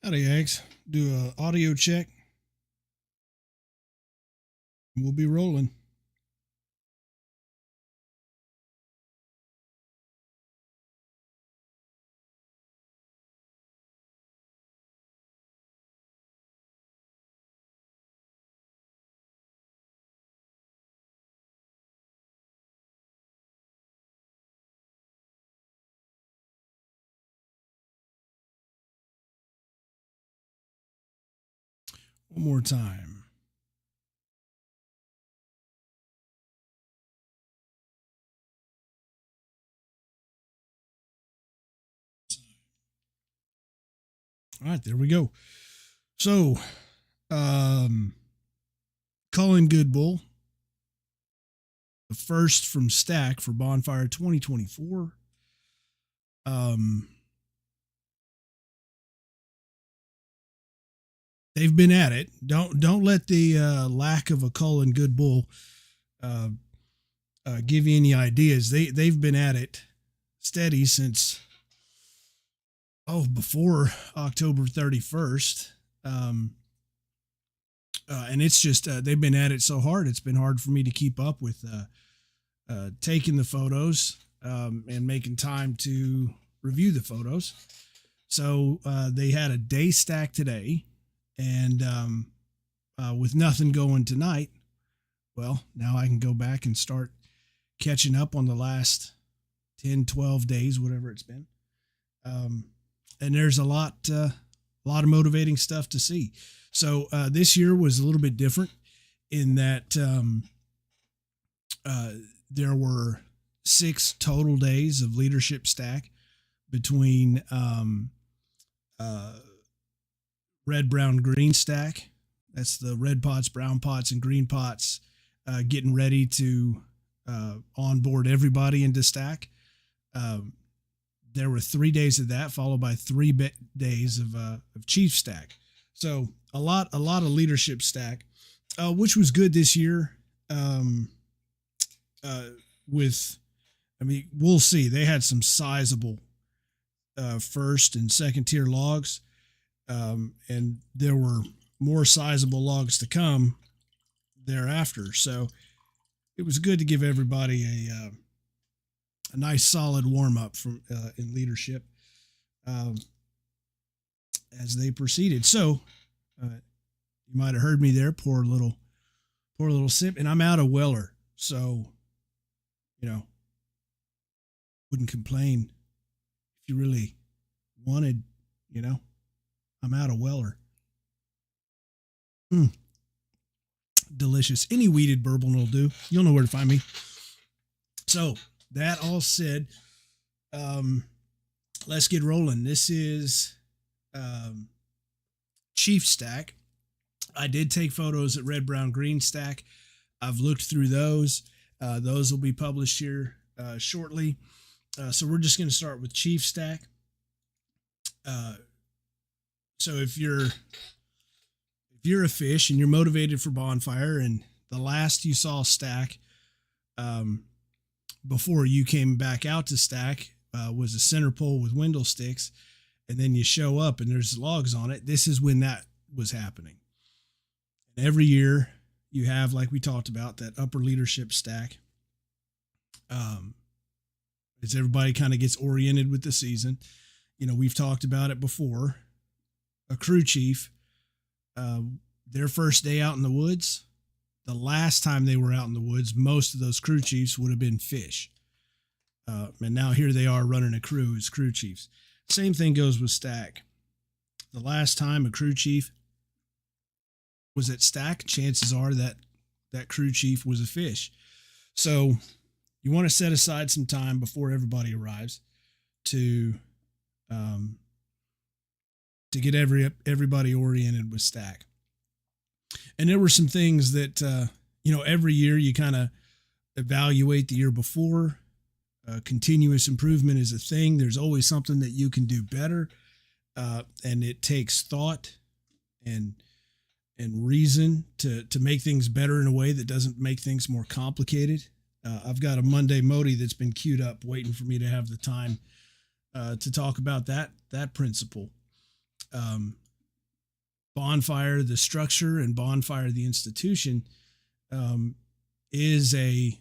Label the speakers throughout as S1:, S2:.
S1: Howdy, Eggs. Do a audio check. We'll be rolling. One more time. All right, there we go. So, Cull and Good Bull, the first from Stack for Bonfire 2024. They've been at it. Don't let the lack of a Cull and Good Bull give you any ideas. They've been at it steady since before October 31st. And it's just they've been at it so hard. It's been hard for me to keep up with taking the photos and making time to review the photos. So they had a day stack today, and with nothing going tonight, well, now I can go back and start catching up on the last 10, 12 days, whatever it's been. And there's a lot of motivating stuff to see. So this year was a little bit different in that there were 6 total days of leadership stack between red, brown, green stack. That's the red pots, brown pots, and green pots getting ready to onboard everybody into stack. There were 3 days of that, followed by 3 days of chief stack. So a lot of leadership stack, which was good this year. We'll see. They had some sizable first and second tier logs, and there were more sizable logs to come thereafter. So it was good to give everybody a nice solid warm up from in leadership as they proceeded. So you might have heard me there, poor little sip, and I'm out of Weller, so wouldn't complain if you really wanted. I'm out of Weller. Delicious. Any weeded bourbon will do. You'll know where to find me. So that all said, let's get rolling. This is Chief Stack. I did take photos at red, brown, green stack. I've looked through those. Those will be published here shortly. So we're just going to start with Chief Stack. So if you're a fish and you're motivated for Bonfire, and the last you saw stack before you came back out to stack was a center pole with window sticks, and then you show up and there's logs on it, this is when that was happening. And every year you have, like we talked about, that upper leadership stack. As everybody kind of gets oriented with the season. We've talked about it before. A crew chief, their first day out in the woods, the last time they were out in the woods, most of those crew chiefs would have been fish. And now here they are running a crew as crew chiefs. Same thing goes with stack. The last time a crew chief was at stack, chances are that crew chief was a fish. So you want to set aside some time before everybody arrives to get everybody oriented with stack. And there were some things that, every year you kind of evaluate the year before. Continuous improvement is a thing. There's always something that you can do better. And it takes thought and reason to make things better in a way that doesn't make things more complicated. I've got a Monday Modi that's been queued up waiting for me to have the time to talk about that principle. Bonfire, the structure, and Bonfire, the institution, um, is a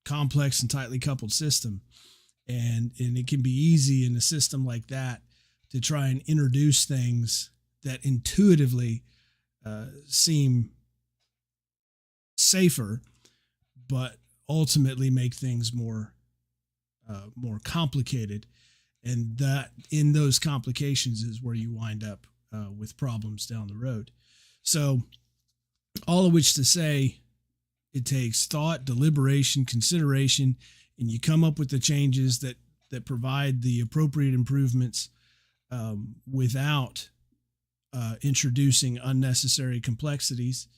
S1: complex and tightly coupled system. And it can be easy in a system like that to try and introduce things that intuitively seem safer, but ultimately make things more complicated. And that in those complications is where you wind up with problems down the road. So, all of which to say, it takes thought, deliberation, consideration, and you come up with the changes that provide the appropriate improvements without introducing unnecessary complexities.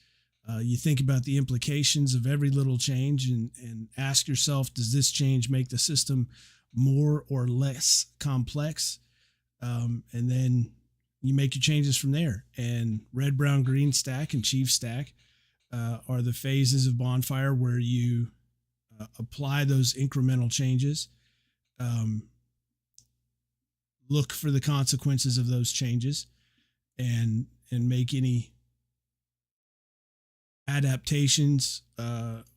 S1: You think about the implications of every little change and ask yourself, does this change make the system more or less complex? And then you make your changes from there. And red, brown, green stack and chief stack are the phases of Bonfire where you apply those incremental changes, look for the consequences of those changes, and make any adaptations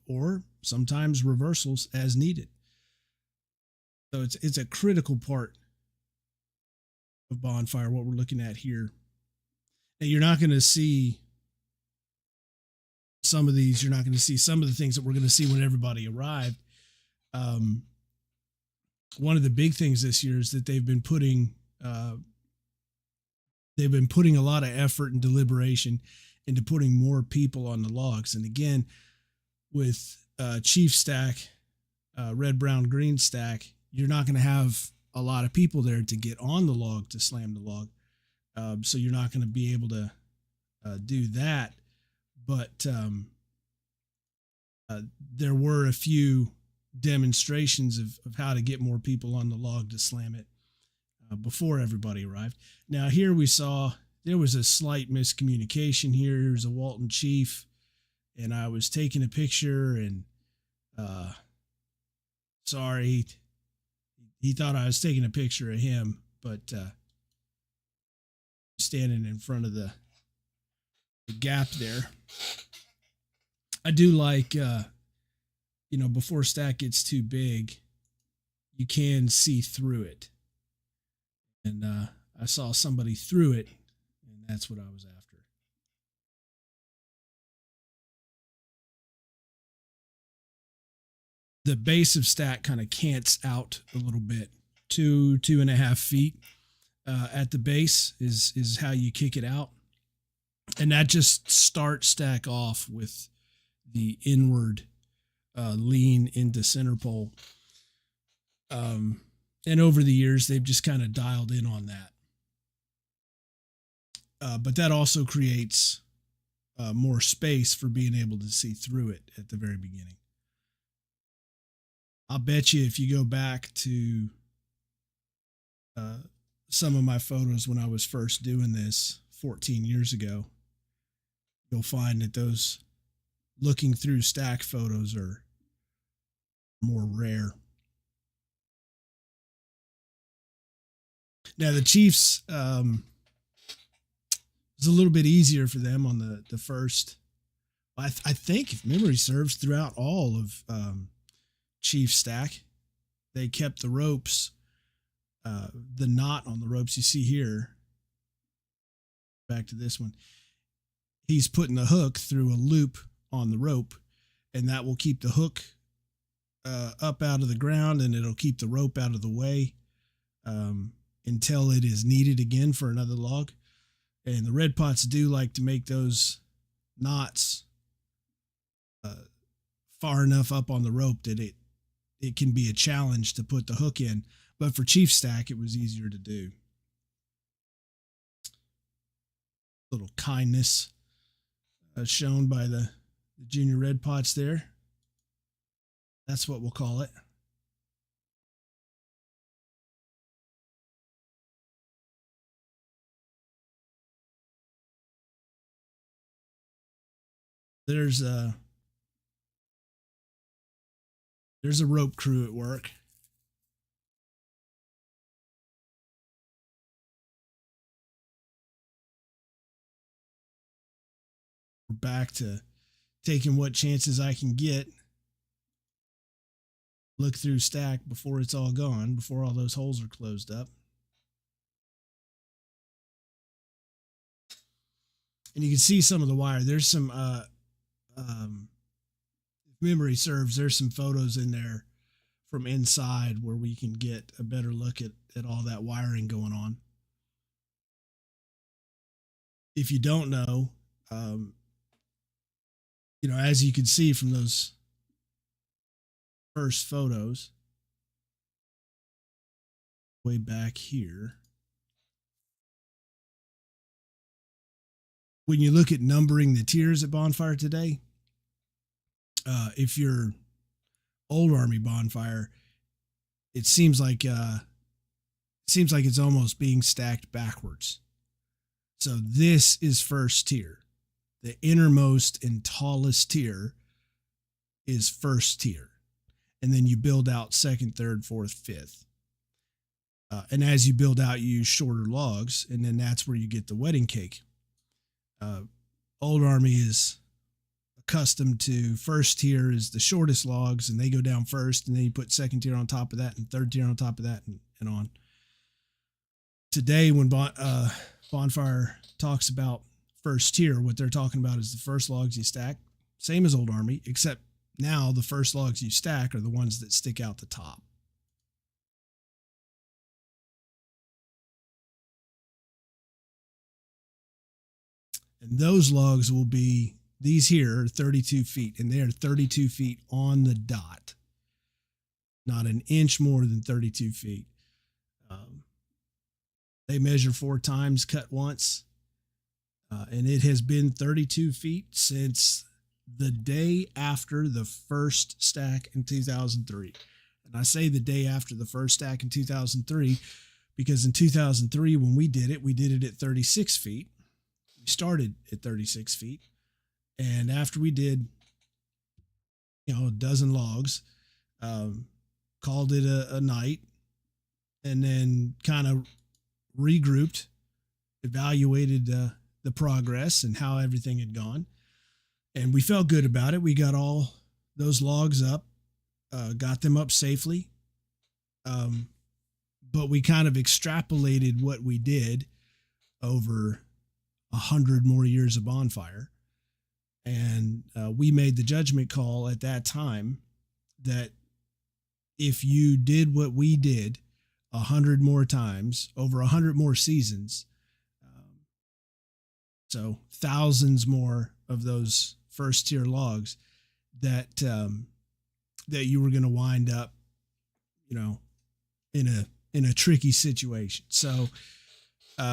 S1: or sometimes reversals as needed. So it's a critical part of Bonfire, what we're looking at here. And you're not going to see some of these. You're not going to see some of the things that we're going to see when everybody arrived. One of the big things this year is that they've been putting a lot of effort and deliberation into putting more people on the logs. And again, with chief stack, red, brown, green stack, you're not going to have a lot of people there to get on the log to slam the log. So you're not going to be able to do that. But there were a few demonstrations of how to get more people on the log to slam it before everybody arrived. Now here we saw there was a slight miscommunication here. Here's a Walton Chief, and I was taking a picture, and sorry, he thought I was taking a picture of him, but standing in front of the gap there. I do like, before stack gets too big, you can see through it. And I saw somebody through it, and that's what I was after. The base of stack kind of cants out a little bit. 2.5 feet at the base is how you kick it out. And that just starts stack off with the inward lean into center pole. And over the years, they've just kind of dialed in on that. But that also creates more space for being able to see through it at the very beginning. I'll bet you if you go back to some of my photos when I was first doing this 14 years ago, you'll find that those looking through stack photos are more rare. Now the Chiefs, it's a little bit easier for them on the first. I think, if memory serves, throughout all of Chief stack, they kept the ropes, the knot on the ropes you see here. Back to this one. He's putting the hook through a loop on the rope, and that will keep the hook up out of the ground, and it'll keep the rope out of the way until it is needed again for another log. And the red pots do like to make those knots far enough up on the rope that it can be a challenge to put the hook in. But for Chief stack, it was easier to do. Little kindness shown by the junior red pots there. That's what we'll call it. There's a rope crew at work. We're back to taking what chances I can get. Look through stack before it's all gone, before all those holes are closed up. And you can see some of the wire. There's some, if memory serves, there's some photos in there from inside where we can get a better look at all that wiring going on. If you don't know, as you can see from those first photos way back here, when you look at numbering the tiers at Bonfire today, if you're old Army Bonfire, it seems like it's almost being stacked backwards. So this is first tier. The innermost and tallest tier is first tier. And then you build out second, third, fourth, fifth. And as you build out, you use shorter logs, and then that's where you get the wedding cake. Old Army is accustomed to first tier is the shortest logs, and they go down first, and then you put second tier on top of that, and third tier on top of that, and on. Today, when Bonfire talks about first tier, what they're talking about is the first logs you stack, same as Old Army, except now the first logs you stack are the ones that stick out the top. And those logs will be, these here are 32 feet, and they are 32 feet on the dot. Not an inch more than 32 feet. They measure 4 times, cut once. And it has been 32 feet since the day after the first stack in 2003. And I say the day after the first stack in 2003 because in 2003, when we did it at 36 feet. We started at 36 feet. And after we did, a dozen logs, called it a night, and then kind of regrouped, evaluated the progress and how everything had gone. And we felt good about it. We got all those logs up, got them up safely. But we kind of extrapolated what we did over 100 more years of Bonfire. And we made the judgment call at that time that if you did what we did 100 more times over 100 more seasons, so thousands more of those first tier logs, that you were going to wind up, in a tricky situation. So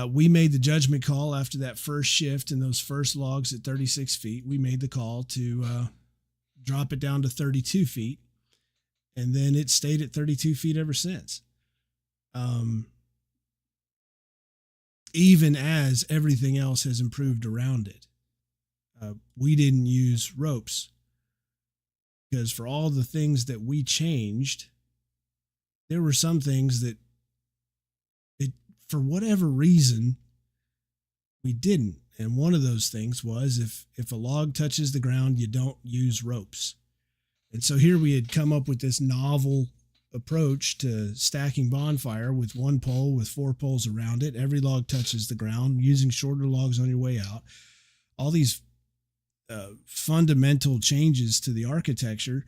S1: we made the judgment call after that first shift and those first logs at 36 feet. We made the call to drop it down to 32 feet, and then it stayed at 32 feet ever since. Even as everything else has improved around it. We didn't use ropes because for all the things that we changed, there were some things that for whatever reason, we didn't. And one of those things was if a log touches the ground, you don't use ropes. And so here we had come up with this novel approach to stacking Bonfire with one pole with 4 poles around it. Every log touches the ground, using shorter logs on your way out. All these fundamental changes to the architecture.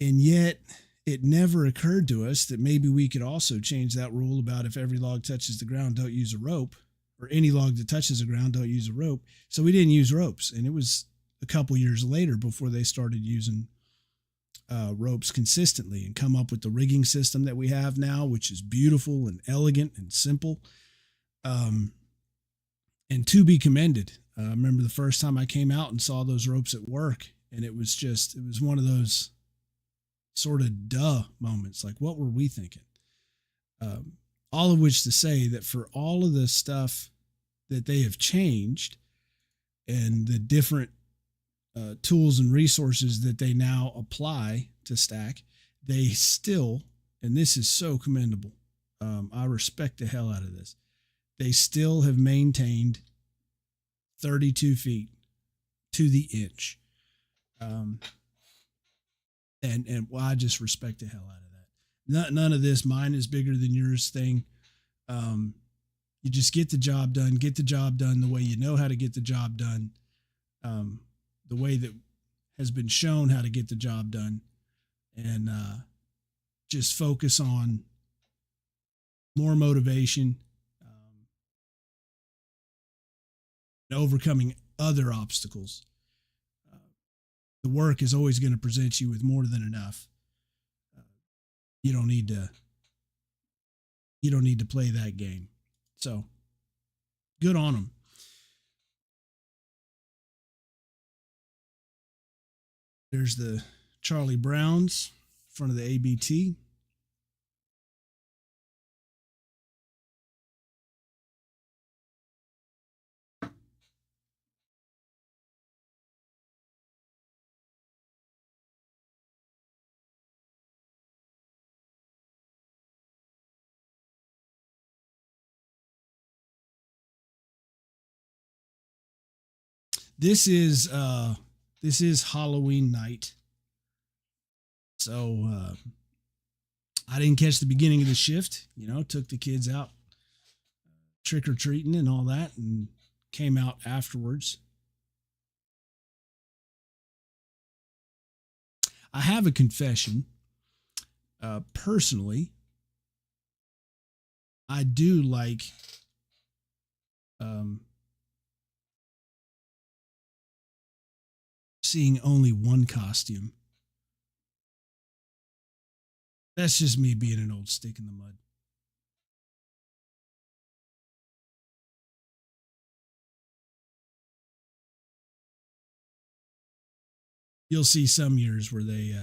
S1: And yet it never occurred to us that maybe we could also change that rule about if every log touches the ground, don't use a rope, or any log that touches the ground, don't use a rope. So we didn't use ropes. And it was a couple years later before they started using ropes consistently and come up with the rigging system that we have now, which is beautiful and elegant and simple. And to be commended. I remember the first time I came out and saw those ropes at work, and it was one of those sort of duh moments. Like, what were we thinking? All of which to say that for all of the stuff that they have changed and the different tools and resources that they now apply to stack, they still, and this is so commendable, I respect the hell out of this, they still have maintained 32 feet to the inch. And well, I just respect the hell out of that. None of this mine is bigger than yours thing. You just get the job done the way you know how to get the job done, the way that has been shown how to get the job done, and just focus on more motivation, and overcoming other obstacles. The work is always going to present you with more than enough. You don't need to play that game. So good on them. There's the Charlie Browns in front of the ABT. This is Halloween night. So I didn't catch the beginning of the shift, took the kids out trick or treating and all that, and came out afterwards. I have a confession. Personally, I do like seeing only one costume. That's just me being an old stick in the mud. You'll see some years where they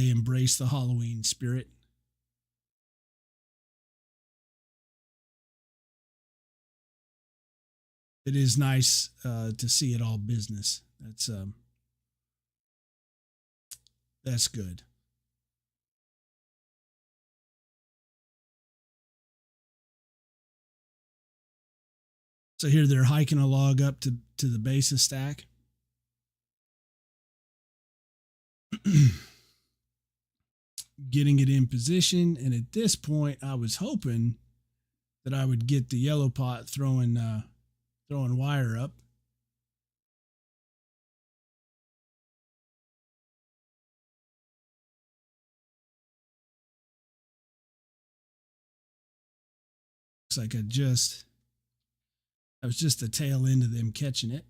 S1: embrace the Halloween spirit. It is nice to see it all business. That's good. So here they're hiking a log up to the base of stack. Getting it in position, and at this point I was hoping that I would get the yellow pot throwing wire up. Looks like I was just the tail end of them catching it.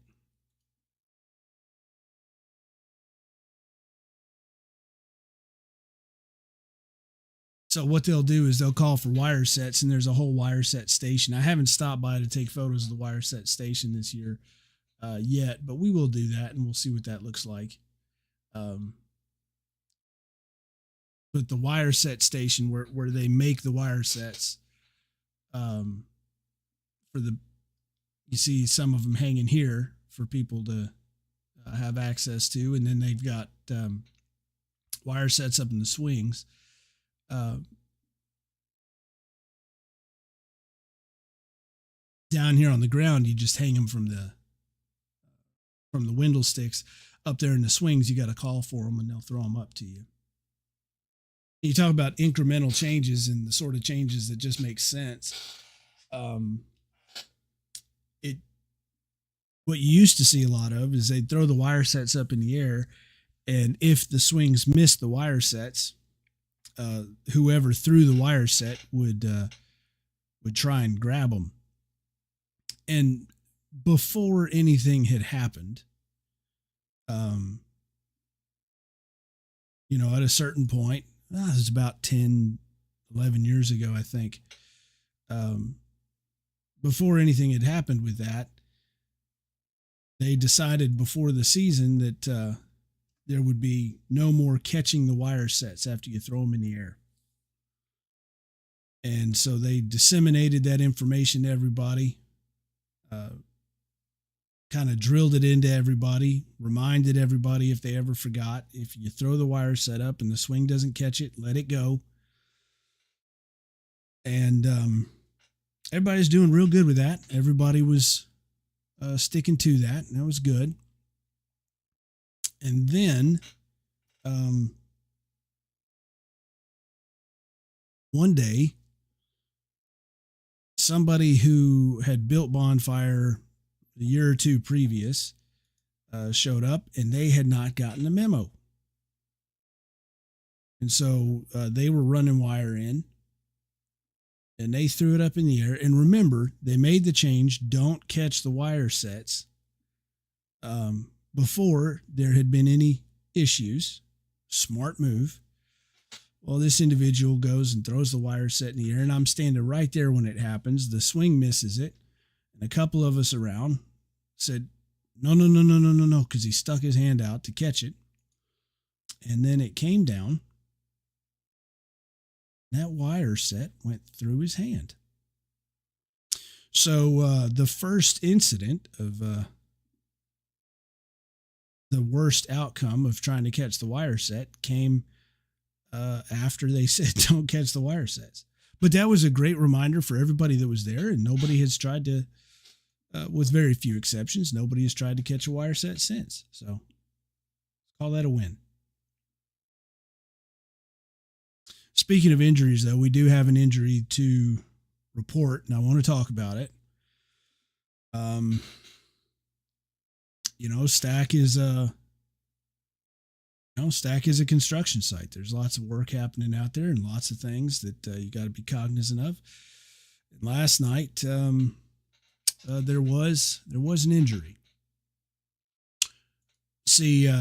S1: So what they'll do is they'll call for wire sets, and there's a whole wire set station. I haven't stopped by to take photos of the wire set station this year yet, but we will do that, and we'll see what that looks like. But the wire set station where they make the wire sets, you see some of them hanging here for people to have access to, and then they've got wire sets up in the swings. Down here on the ground, you just hang them from the windle sticks. Up there in the swings, you got to call for them, and they'll throw them up to you. You talk about incremental changes and the sort of changes that just make sense. What you used to see a lot of is they'd throw the wire sets up in the air, and if the swings missed the wire sets, whoever threw the wire set would try and grab them. And before anything had happened, at a certain point, it was about 10, 11 years ago, I think, before anything had happened with that, they decided before the season that there would be no more catching the wire sets after you throw them in the air. And so they disseminated that information to everybody, kind of drilled it into everybody, reminded everybody if they ever forgot, if you throw the wire set up and the swing doesn't catch it, let it go. And everybody's doing real good with that. Everybody was sticking to that, and that was good. And then one day, somebody who had built Bonfire a year or two previous showed up, and they had not gotten the memo. And so they were running wire in, and they threw it up in the air. And remember, they made the change, don't catch the wire sets, before there had been any issues. Smart move. Well, this individual goes and throws the wire set in the air, and I'm standing right there when it happens. The swing misses it, and a couple of us around said, no, because he stuck his hand out to catch it. And then it came down. That wire set went through his hand. So the first incident of the worst outcome of trying to catch the wire set came after they said don't catch the wire sets. But that was a great reminder for everybody that was there, and nobody has tried to, with very few exceptions, nobody has tried to catch a wire set since. So call that a win. Speaking of injuries, though, we do have an injury to report, and I want to talk about it. Stack is Stack is a construction site. There's lots of work happening out there, and lots of things that you got to be cognizant of. And last night, there was an injury. See,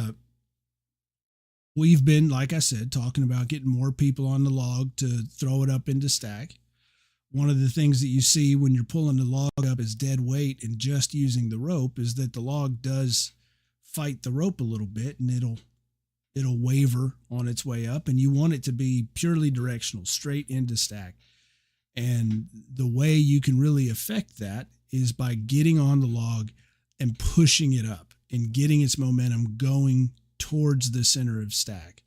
S1: we've been, like I said, talking about getting more people on the log to throw it up into Stack. One of the things that you see when you're pulling the log up as dead weight and just using the rope is that the log does fight the rope a little bit, and it'll waver on its way up, and you want it to be purely directional, straight into Stack. And the way you can really affect that is by getting on the log and pushing it up and getting its momentum going towards the center of Stack.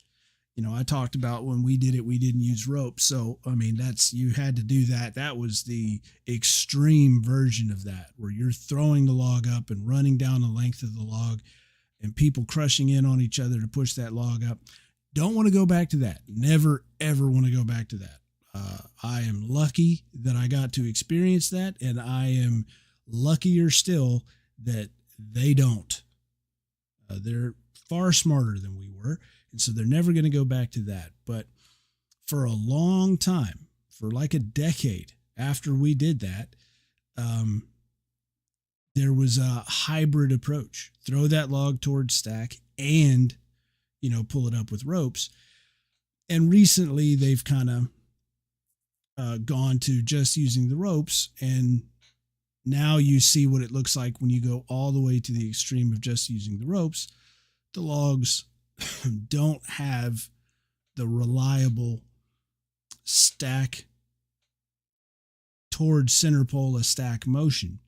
S1: I talked about when we did it, we didn't use rope. So, you had to do that. That was the extreme version of that, where you're throwing the log up and running down the length of the log and people crushing in on each other to push that log up. Don't want to go back to that. Never, ever want to go back to that. I am lucky that I got to experience that, and I am luckier still that they don't. They're far smarter than we were, and so they're never going to go back to that. But for a long time, for like a decade after we did that, there was a hybrid approach. Throw that log towards Stack and, pull it up with ropes. And recently they've kind of gone to just using the ropes, and now you see what it looks like when you go all the way to the extreme of just using the ropes. The logs don't have the reliable stack towards center pole of Stack motion.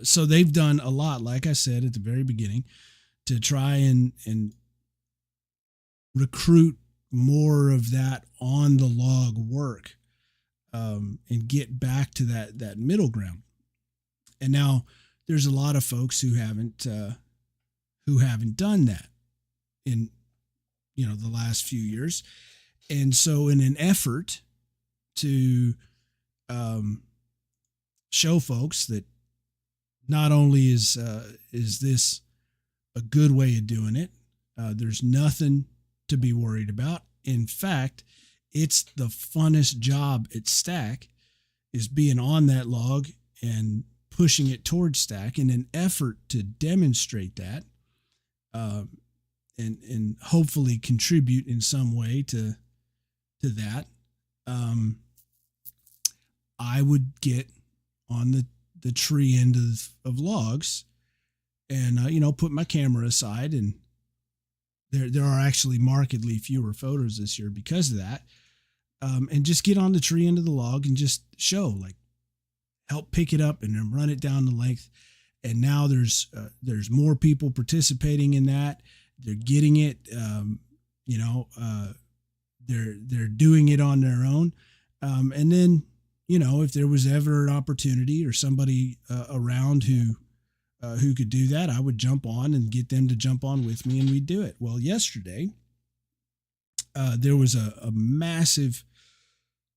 S1: So they've done a lot, like I said at the very beginning, to try and recruit more of that on the log work, and get back to that middle ground. And now there's a lot of folks who haven't done that in the last few years. And so in an effort to show folks that not only is this a good way of doing it, there's nothing to be worried about. In fact, it's the funnest job at Stack, is being on that log and pushing it towards Stack in an effort to demonstrate that, and hopefully contribute in some way to that. I would get on the tree end of logs and, put my camera aside, and there are actually markedly fewer photos this year because of that. And just get on the tree end of the log and just show, help pick it up and then run it down the length. And now there's more people participating in that. They're getting it, they're doing it on their own. And then, if there was ever an opportunity or somebody around who could do that, I would jump on and get them to jump on with me, and we'd do it. Well, yesterday there was a massive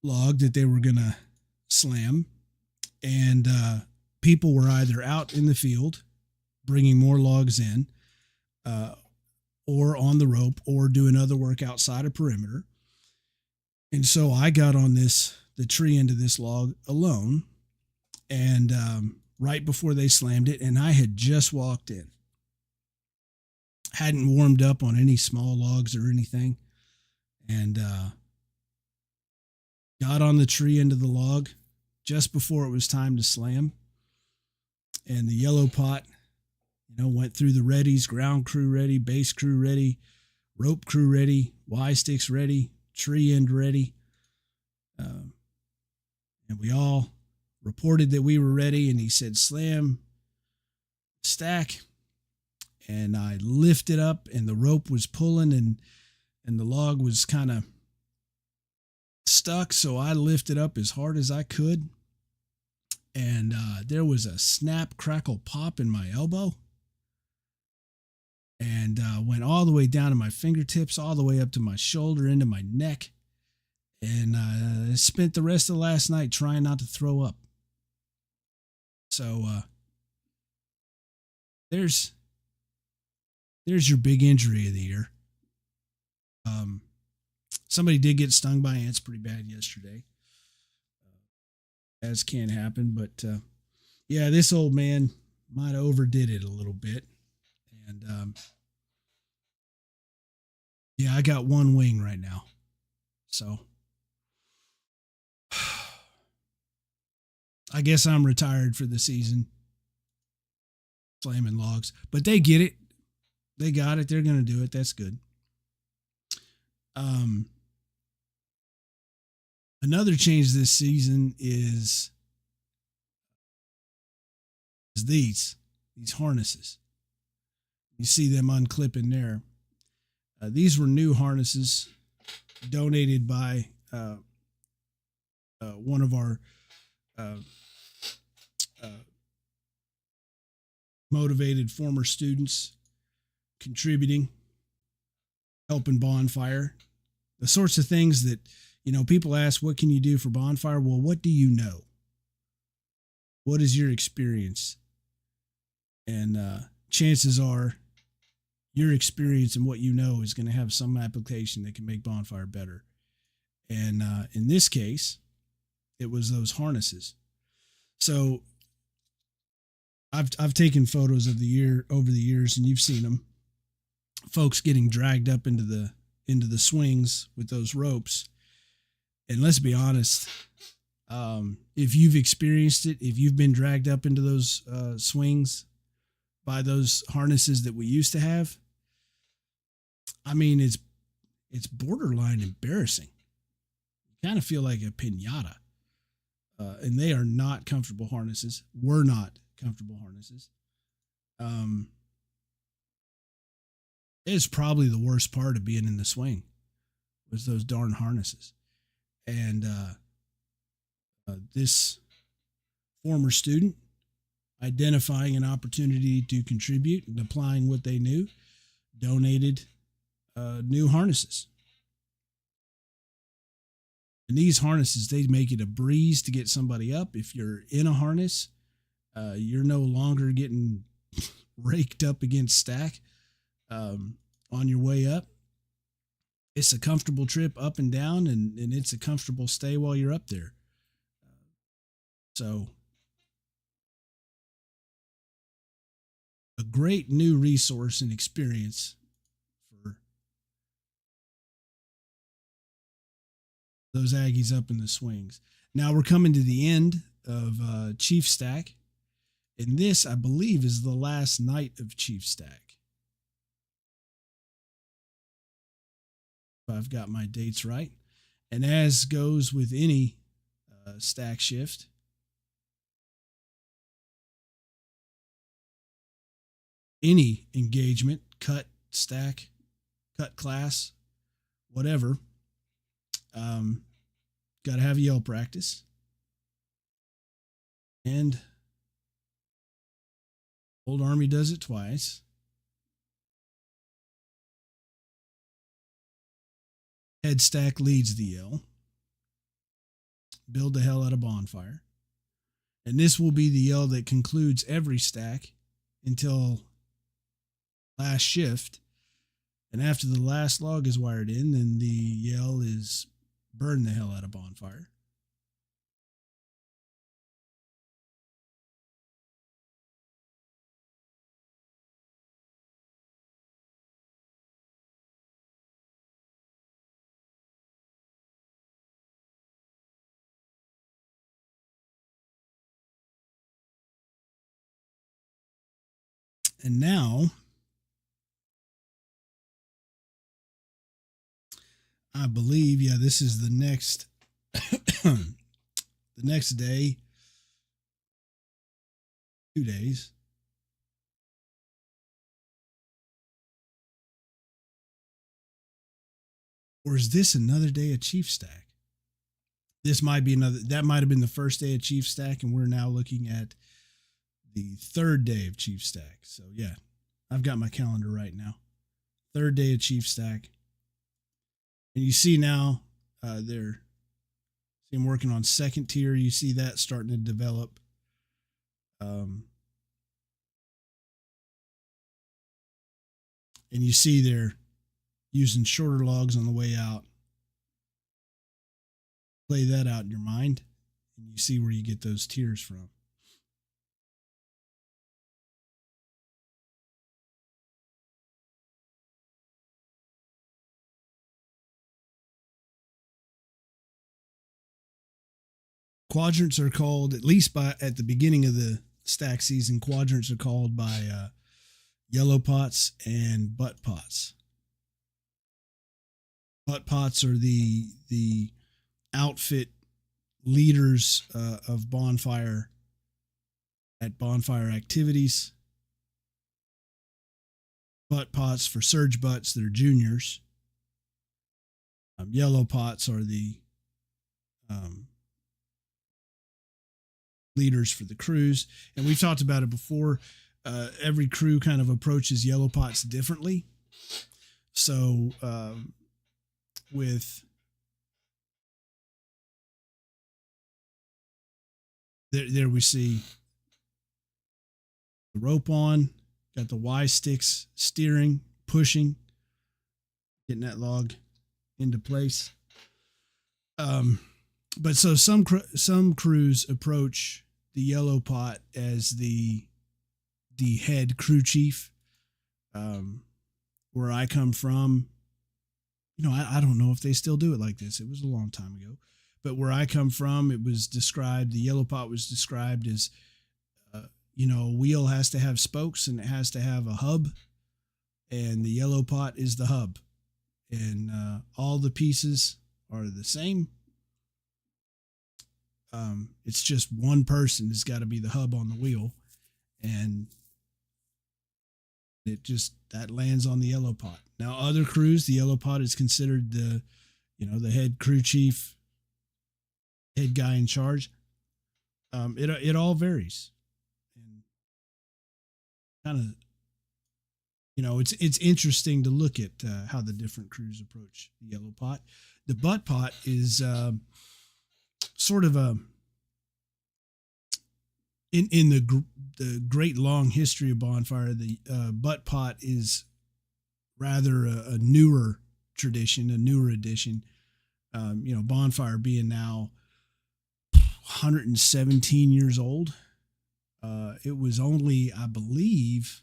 S1: log that they were gonna slam, and people were either out in the field bringing more logs in, or on the rope, or doing other work outside of perimeter. And so I got on the tree end of this log alone, and right before they slammed it, and I had just walked in, hadn't warmed up on any small logs or anything, and got on the tree end of the log just before it was time to slam, and the yellow pot, went through the readies: ground crew ready, base crew ready, rope crew ready, Y sticks ready, tree end ready. And we all reported that we were ready, and he said, "Slam, stack." And I lifted up, and the rope was pulling, and the log was kind of stuck. So I lifted up as hard as I could, and there was a snap, crackle, pop in my elbow, and went all the way down to my fingertips, all the way up to my shoulder, into my neck. And I spent the rest of last night trying not to throw up. So there's your big injury of the year. Somebody did get stung by ants pretty bad yesterday, as can happen. But yeah, this old man might have overdid it a little bit. And yeah, I got one wing right now. So I guess I'm retired for the season, slamming logs. But they get it. They got it. They're going to do it. That's good. Another change this season is these harnesses. You see them unclipping there. These were new harnesses donated by one of our motivated former students, contributing, helping Bonfire. The sorts of things that, people ask, what can you do for Bonfire? Well, what do you know? What is your experience? And chances are your experience and what you know is going to have some application that can make Bonfire better. And in this case, it was those harnesses. So I've taken photos of over the years, and you've seen them. Folks getting dragged up into the swings with those ropes. And let's be honest, if you've experienced it, if you've been dragged up into those swings by those harnesses that we used to have, I mean, it's borderline embarrassing. You kind of feel like a piñata. And they are not comfortable harnesses. Were not comfortable harnesses. It's probably the worst part of being in the swing was those darn harnesses. And this former student, identifying an opportunity to contribute and applying what they knew, donated new harnesses. And these harnesses, they make it a breeze to get somebody up. If you're in a harness, you're no longer getting raked up against stack on your way up. It's a comfortable trip up and down, and it's a comfortable stay while you're up there. So a great new resource and experience for those Aggies up in the swings. Now we're coming to the end of Chief Stack, and this, I believe, is the last night of Chief Stack. If I've got my dates right. And as goes with any stack shift, any engagement, cut, stack, cut class, whatever, got to have yell practice. And Old Army does it twice. Head stack leads the yell. Build the hell out of Bonfire. And this will be the yell that concludes every stack until last shift. And after the last log is wired in, then the yell is burn the hell out of Bonfire. And now I believe, yeah, this is the next the next day, 2 days. Or is this another day of Chief Stack? This might be another, that might have been the first day of Chief Stack, and we're now looking at the third day of Chief Stack. So yeah, I've got my calendar right now. Third day of Chief Stack. And you see now they're working on second tier. You see that starting to develop. And you see they're using shorter logs on the way out. Play that out in your mind, and you see where you get those tiers from. Quadrants are called, at least at the beginning of the stack season, quadrants are called by yellow pots and butt pots. Butt pots are the outfit leaders of Bonfire at Bonfire activities. Butt pots for surge butts, they're juniors. Yellow pots are the leaders for the crews. And we've talked about it before. Every crew kind of approaches yellow pots differently. So with there we see the rope on, got the Y sticks steering, pushing, getting that log into place. But so some crews approach the yellow pot as the head crew chief. Where I come from, I don't know if they still do it like this. It was a long time ago. But where I come from, it was described, the yellow pot was described as, a wheel has to have spokes and it has to have a hub. And the yellow pot is the hub. And all the pieces are the same. It's just one person has got to be the hub on the wheel. And that lands on the yellow pot. Now, other crews, the yellow pot is considered the head crew chief, head guy in charge. It all varies, and kind of, it's interesting to look at how the different crews approach the yellow pot. The butt pot is sort of a in the great long history of Bonfire, the butt pot is rather a newer tradition, a newer addition. Bonfire being now 117 years old. It was only, I believe,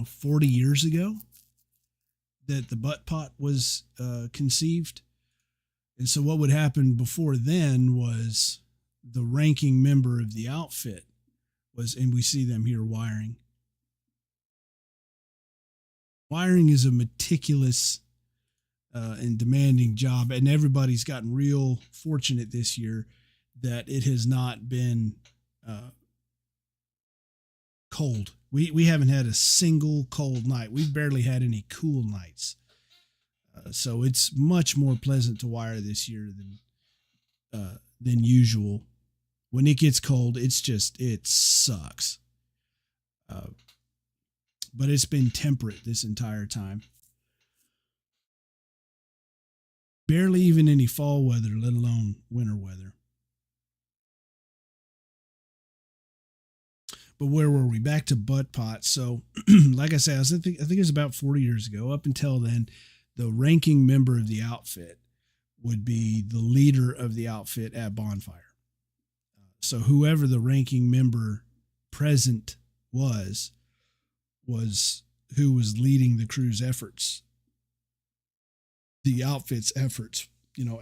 S1: 40 years ago that the butt pot was conceived. And so what would happen before then was the ranking member of the outfit was, and we see them here wiring. Wiring is a meticulous and demanding job, and everybody's gotten real fortunate this year that it has not been cold. We haven't had a single cold night. We've barely had any cool nights. So it's much more pleasant to wire this year than usual. when it gets cold, it sucks. Uh, but it's been temperate this entire time. Barely even any fall weather, let alone winter weather. But where were we? Back to butt pots. So, like I said, I think it was about 40 years ago. Up until then, the ranking member of the outfit would be the leader of the outfit at Bonfire. So, whoever the ranking member present was who was leading the crew's efforts, the outfit's efforts,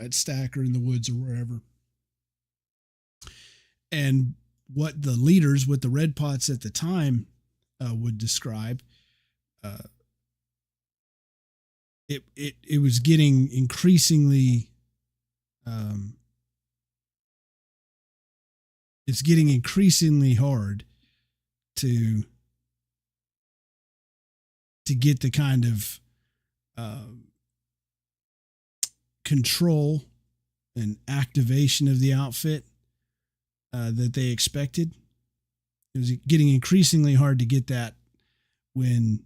S1: at Stack or in the woods or wherever. And what the leaders with the red pots at the time would describe, it was getting increasingly, it's getting increasingly hard to get the kind of control and activation of the outfit that they expected. It was getting increasingly hard to get that when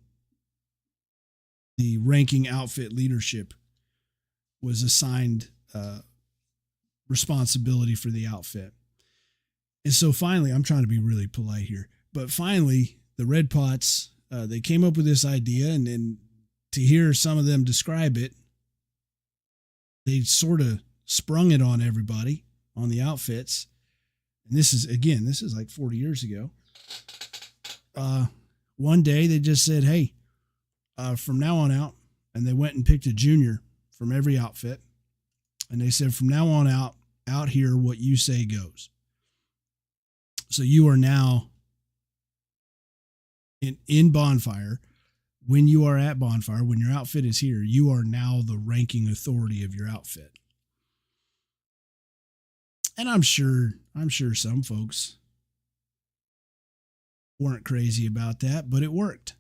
S1: the ranking outfit leadership was assigned responsibility for the outfit. And so finally, I'm trying to be really polite here, but finally, the red pots, they came up with this idea, and then to hear some of them describe it, they sort of sprung it on everybody, on the outfits. And this is like 40 years ago. One day they just said, hey, from now on out, and they went and picked a junior from every outfit. And they said, from now on out here, what you say goes. So you are now in Bonfire. When you are at Bonfire, when your outfit is here, you are now the ranking authority of your outfit. And I'm sure some folks weren't crazy about that, but it worked.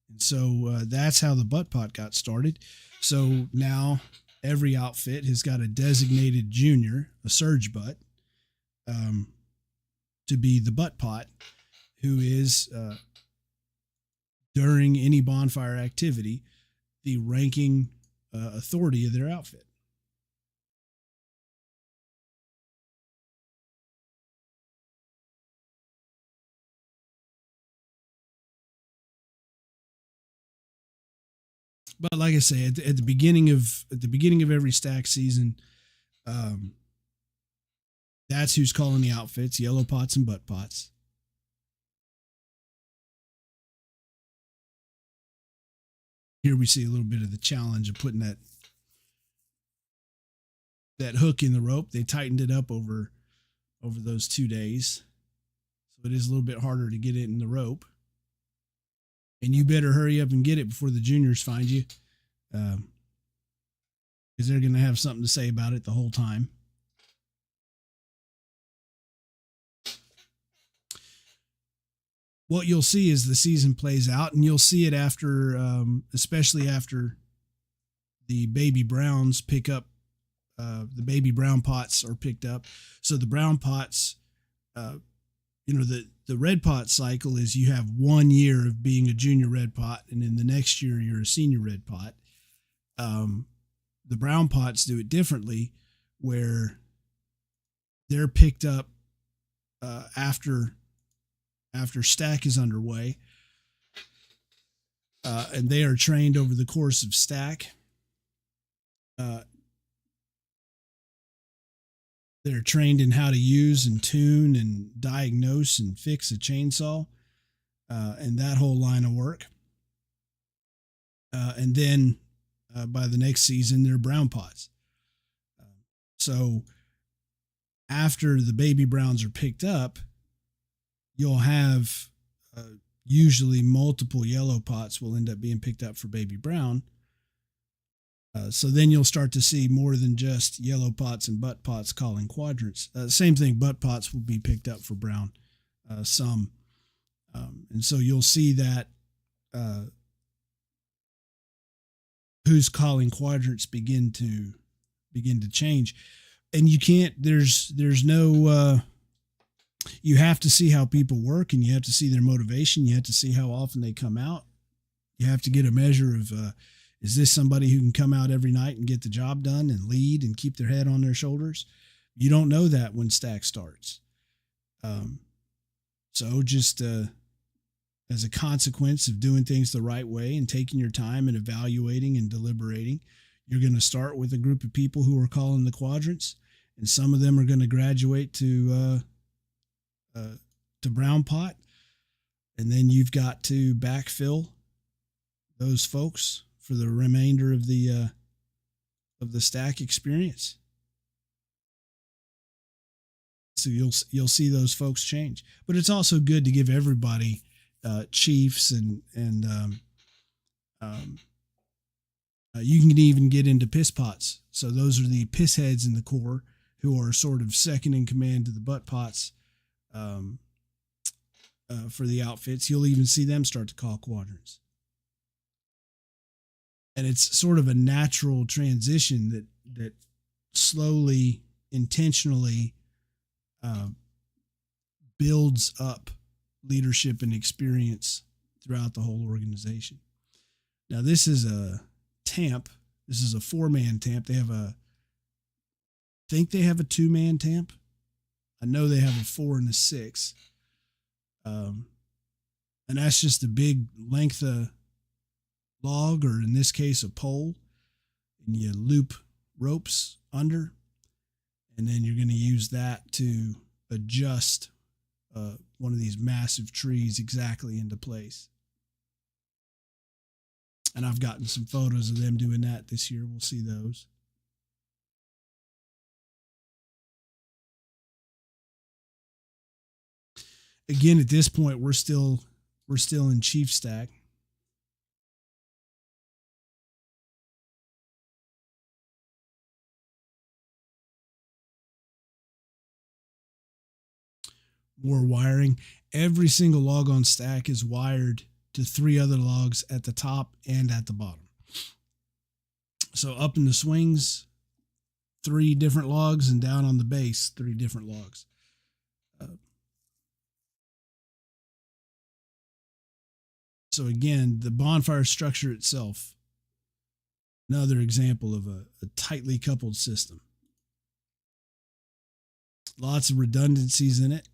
S1: And so that's how the butt pot got started. So now every outfit has got a designated junior, a surge butt, to be the butt pot, who is, during any bonfire activity, the ranking authority of their outfit. But like I say, at the beginning of every stack season, that's who's calling the outfits: yellow pots and butt pots. Here we see a little bit of the challenge of putting that hook in the rope. They tightened it up over those 2 days, so it is a little bit harder to get it in the rope. And you better hurry up and get it before the juniors find you, because they're going to have something to say about it the whole time. What you'll see as the season plays out, and you'll see it after, especially after the baby browns pick up, the baby brown pots are picked up. So the brown pots, the red pot cycle is you have 1 year of being a junior red pot, and then the next year you're a senior red pot. The brown pots do it differently, where they're picked up after stack is underway, and they are trained over the course of stack. They're trained in how to use and tune and diagnose and fix a chainsaw, and that whole line of work. And then by the next season, they're brown pots. So after the baby browns are picked up, you'll have usually multiple yellow pots will end up being picked up for baby brown. So then you'll start to see more than just yellow pots and butt pots calling quadrants. Same thing, butt pots will be picked up for brown, some. And so you'll see that who's calling quadrants begin to change. And you can't, there's no you have to see how people work, and you have to see their motivation. You have to see how often they come out. You have to get a measure of, is this somebody who can come out every night and get the job done and lead and keep their head on their shoulders? You don't know that when stack starts. So just as a consequence of doing things the right way and taking your time and evaluating and deliberating, you're going to start with a group of people who are calling the quadrants, and some of them are going to graduate to brown pot, and then you've got to backfill those folks for the remainder of the stack experience. So you'll see those folks change, but it's also good to give everybody chiefs and you can even get into piss pots. So those are the piss heads in the Corps who are sort of second in command to the butt pots for the outfits. You'll even see them start to call quadrants. And it's sort of a natural transition that slowly, intentionally builds up leadership and experience throughout the whole organization. Now, this is a tamp. This is a 4-man tamp. They have I think they have a 2-man tamp. I know they have a 4 and a 6. And that's just a big length of log, or in this case, a pole, and you loop ropes under, and then you're going to use that to adjust one of these massive trees exactly into place. And I've gotten some photos of them doing that this year. We'll see those. Again, at this point, we're still in chief stack. More wiring. Every single log on stack is wired to 3 other logs at the top and at the bottom. So up in the swings, 3 different logs, and down on the base, 3 different logs. So again, the bonfire structure itself, another example of a tightly coupled system. Lots of redundancies in it.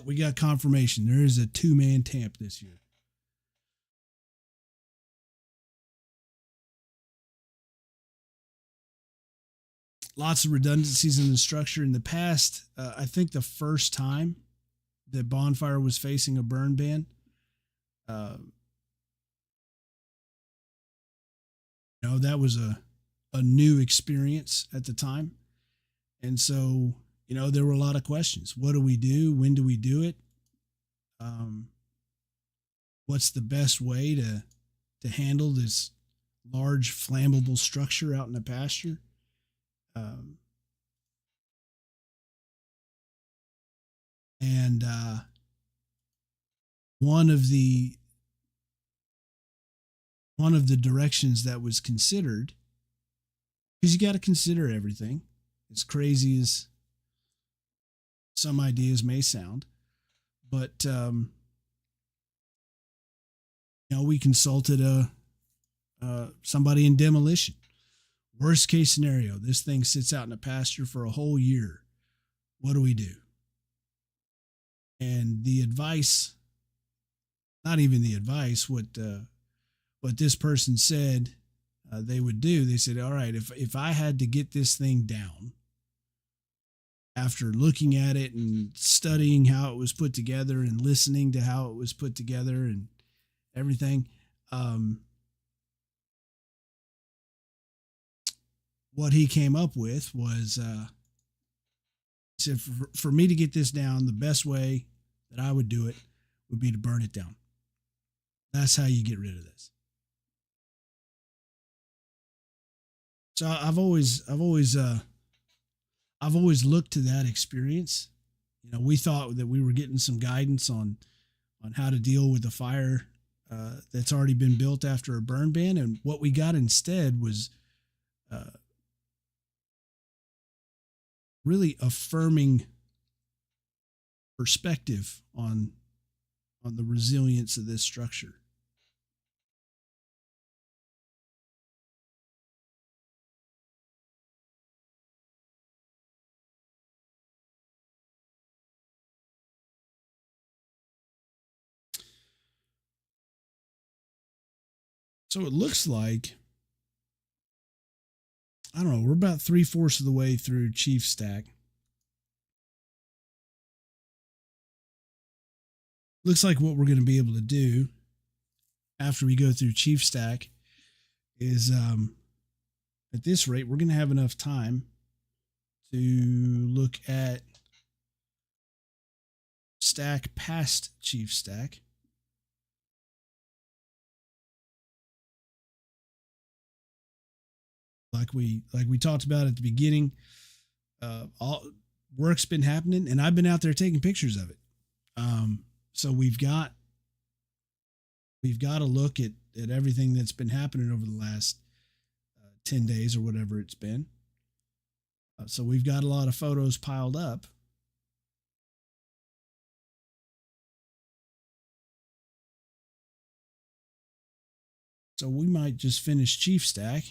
S1: We got confirmation. There is a 2-man tamp this year. Lots of redundancies in the structure. In the past, I think the first time that Bonfire was facing a burn ban, that was a new experience at the time. And so, there were a lot of questions. What do we do? When do we do it? What's the best way to handle this large flammable structure out in the pasture? And one of the directions that was considered, because you got to consider everything, as crazy as some ideas may sound, but we consulted somebody in demolition. Worst case scenario, this thing sits out in a pasture for a whole year. What do we do? And the advice, not even the advice, what this person said they would do, they said, all right, if I had to get this thing down, after looking at it and studying how it was put together and listening to how it was put together and everything, what he came up with was, he said, for me to get this down, the best way that I would do it would be to burn it down. That's how you get rid of this. So I've always looked to that experience. We thought that we were getting some guidance on how to deal with the fire that's already been built after a burn ban, and what we got instead was uh, really affirming perspective on the resilience of this structure. So it looks like, I don't know, we're about 3/4 of the way through Chief Stack. Looks like what we're going to be able to do after we go through Chief Stack is, at this rate, we're going to have enough time to look at stack past Chief Stack. Like we talked about at the beginning, all work's been happening, and I've been out there taking pictures of it. So we've got to look at everything that's been happening over the last 10 days or whatever it's been. So we've got a lot of photos piled up. So we might just finish Chief Stack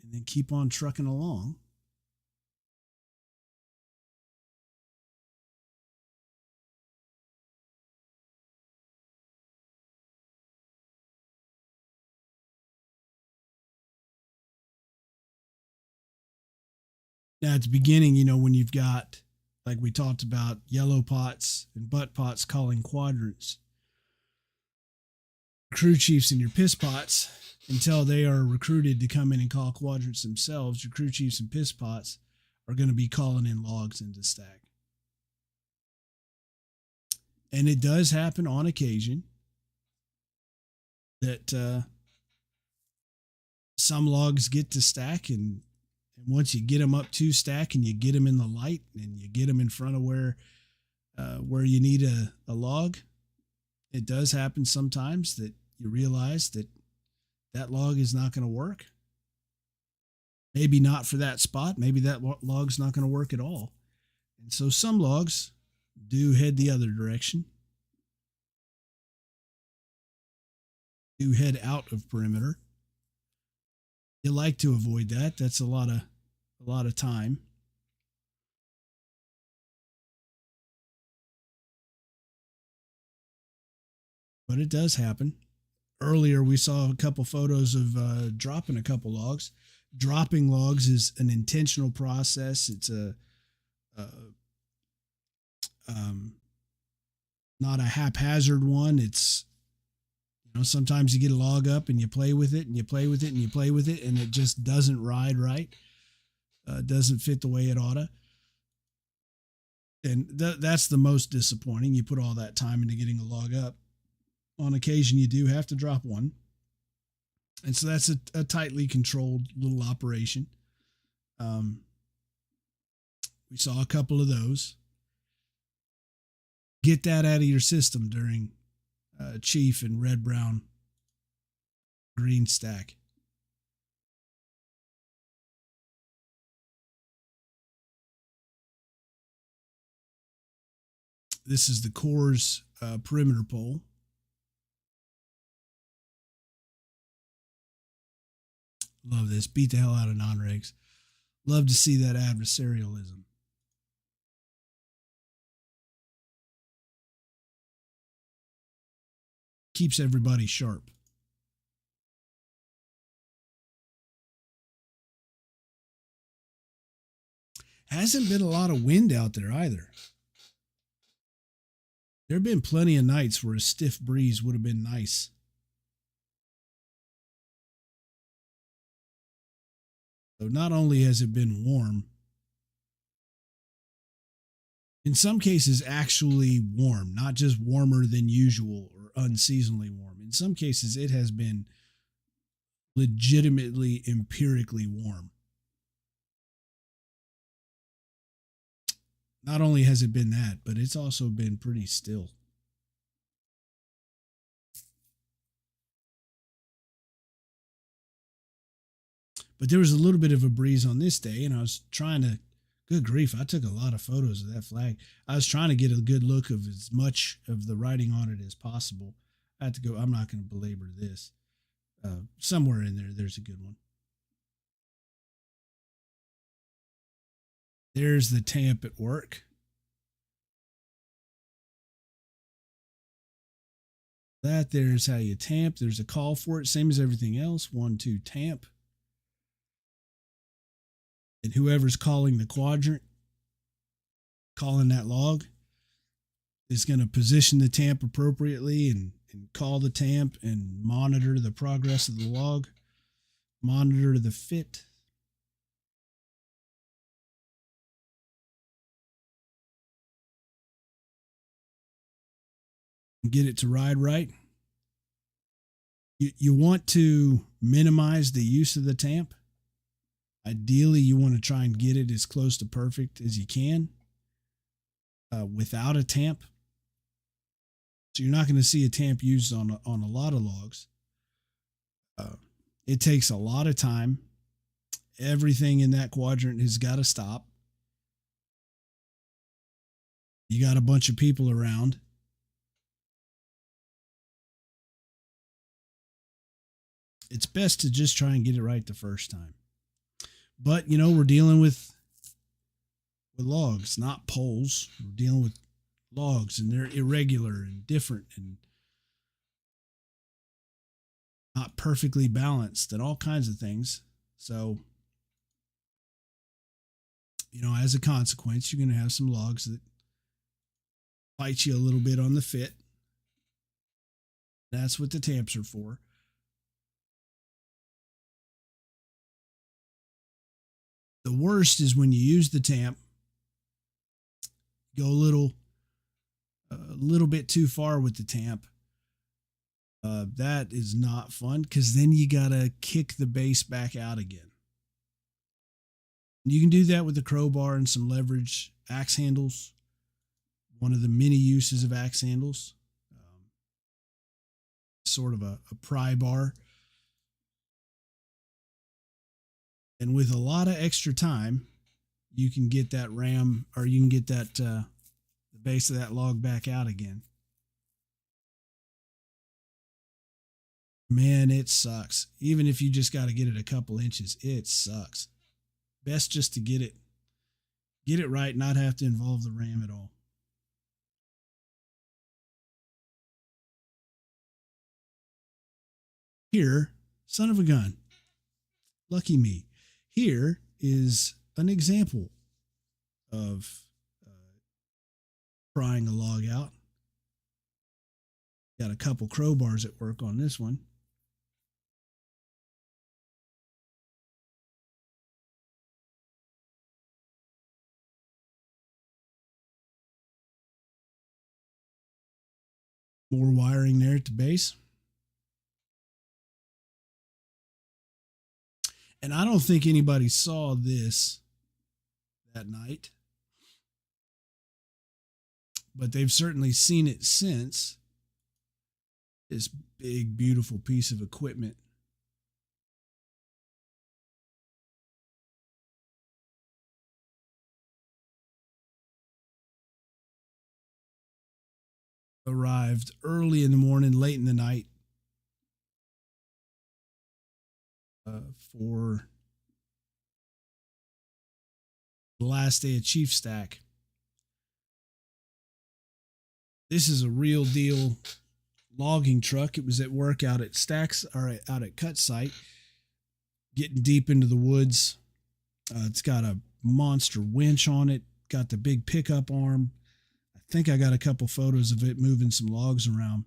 S1: and then keep on trucking along. Now, at the beginning, when you've got, like we talked about, yellow pots and butt pots calling quadrants, crew chiefs and your piss pots, until they are recruited to come in and call quadrants themselves, your crew chiefs and piss pots are going to be calling in logs into stack. And it does happen on occasion that some logs get to stack, and once you get them up to stack and you get them in the light and you get them in front of where you need a log, it does happen sometimes that you realize that log is not going to work. Maybe not for that spot. Maybe that log's not going to work at all. And so some logs do head the other direction, do head out of perimeter. You like to avoid that. That's a lot of time. But it does happen. Earlier, we saw a couple photos of dropping a couple logs. Dropping logs is an intentional process. It's not a haphazard one. It's, sometimes you get a log up and you play with it and you play with it and you play with it, and it just doesn't ride right. Doesn't fit the way it oughta. And that's the most disappointing. You put all that time into getting a log up. On occasion, you do have to drop one. And so that's a tightly controlled little operation. We saw a couple of those. Get that out of your system during Chief and red, brown, green stack. This is the core's perimeter pole. Love this. Beat the hell out of non-regs. Love to see that adversarialism. Keeps everybody sharp. Hasn't been a lot of wind out there either. There have been plenty of nights where a stiff breeze would have been nice. So not only has it been warm, in some cases actually warm, not just warmer than usual or unseasonably warm. In some cases, it has been legitimately empirically warm. Not only has it been that, but it's also been pretty still. But there was a little bit of a breeze on this day, and I was trying to, good grief, I took a lot of photos of that flag. I was trying to get a good look of as much of the writing on it as possible. I had to go, I'm not going to belabor this. Somewhere in there, there's a good one. There's the tamp at work. There's how you tamp. There's a call for it, same as everything else. 1, 2, tamp. And whoever's calling the quadrant, calling that log, is going to position the tamp appropriately and call the tamp and monitor the progress of the log, monitor the fit. Get it to ride right. You want to minimize the use of the tamp. Ideally, you want to try and get it as close to perfect as you can without a tamp. So you're not going to see a tamp used on a lot of logs. It takes a lot of time. Everything in that quadrant has got to stop. You got a bunch of people around. It's best to just try and get it right the first time. But, we're dealing with logs, not poles. We're dealing with logs, and they're irregular and different and not perfectly balanced and all kinds of things. So, as a consequence, you're going to have some logs that bite you a little bit on the fit. That's what the tamps are for. The worst is when you use the tamp, go a little bit too far with the tamp. That is not fun, because then you got to kick the base back out again. You can do that with the crowbar and some leverage axe handles. One of the many uses of axe handles. Sort of a pry bar. And with a lot of extra time, you can get that ram, or you can get that the base of that log back out again. Man, it sucks. Even if you just got to get it a couple inches, it sucks. Best just to get it right, not have to involve the ram at all. Here, son of a gun. Lucky me. Here is an example of prying a log out. Got a couple crowbars at work on this one. More wiring there at the base. And I don't think anybody saw this that night, but they've certainly seen it since. This big, beautiful piece of equipment. Arrived early in the morning, late in the night, for the last day of Chief Stack. This is a real deal logging truck. It was at work out at Stacks, or out at Cut Site, getting deep into the woods. It's got a monster winch on it, got the big pickup arm. I think I got a couple photos of it moving some logs around.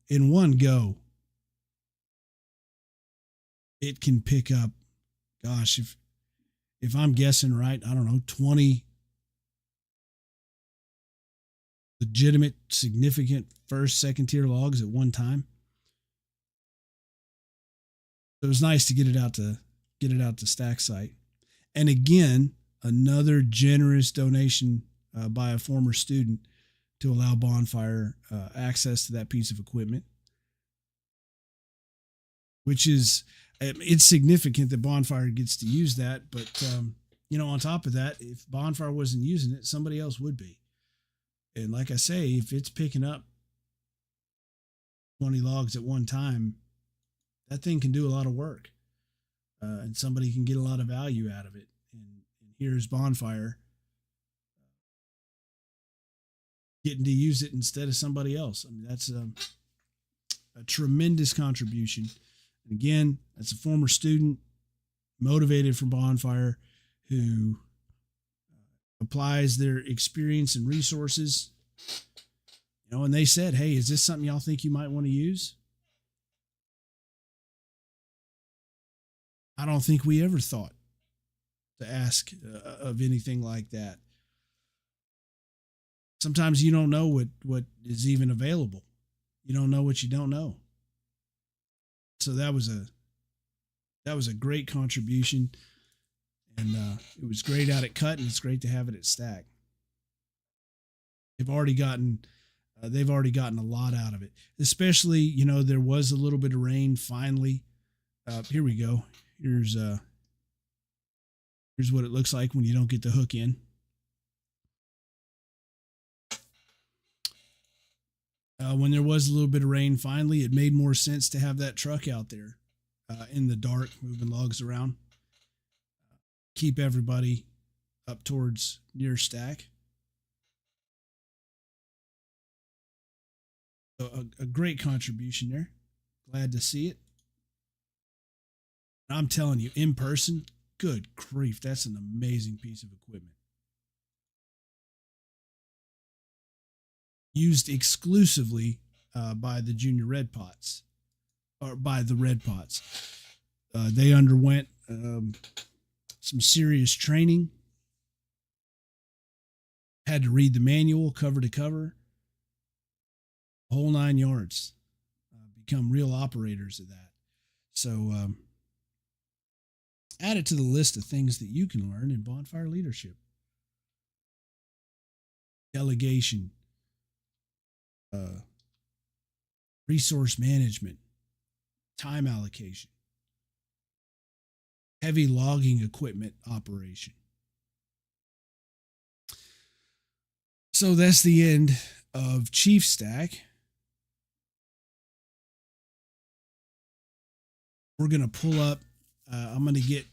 S1: In one go, it can pick up, gosh, if I'm guessing right, I don't know, 20 legitimate, significant first, second tier logs at one time. It was nice to get it out to Stack Site. And again, another generous donation by a former student to allow Bonfire access to that piece of equipment, which is, It's significant that Bonfire gets to use that, but on top of that, if Bonfire wasn't using it, somebody else would be. And like I say, if it's picking up 20 logs at one time, that thing can do a lot of work, and somebody can get a lot of value out of it. And here's Bonfire getting to use it instead of somebody else. I mean, that's a tremendous contribution. And again, that's a former student motivated from Bonfire who applies their experience and resources. And they said, hey, is this something y'all think you might want to use? I don't think we ever thought to ask of anything like that. Sometimes you don't know what is even available. You don't know what you don't know. So that was a great contribution, and it was great out at Cut, and it's great to have it at Stack. They've already gotten a lot out of it. Especially, there was a little bit of rain finally. Here we go. Here's what it looks like when you don't get the hook in. When there was a little bit of rain, finally, it made more sense to have that truck out there in the dark, moving logs around. Keep everybody up towards near Stack. So a great contribution there. Glad to see it. And I'm telling you, in person, good grief, that's an amazing piece of equipment. Used exclusively by the junior red pots, or by the red pots. They underwent some serious training, had to read the manual cover to cover, whole 9 yards, become real operators of that. So add it to the list of things that you can learn in Bonfire leadership. Delegation, resource management, time allocation, heavy logging equipment operation. So that's the end of Chief Stack. We're going to pull up. I'm going to get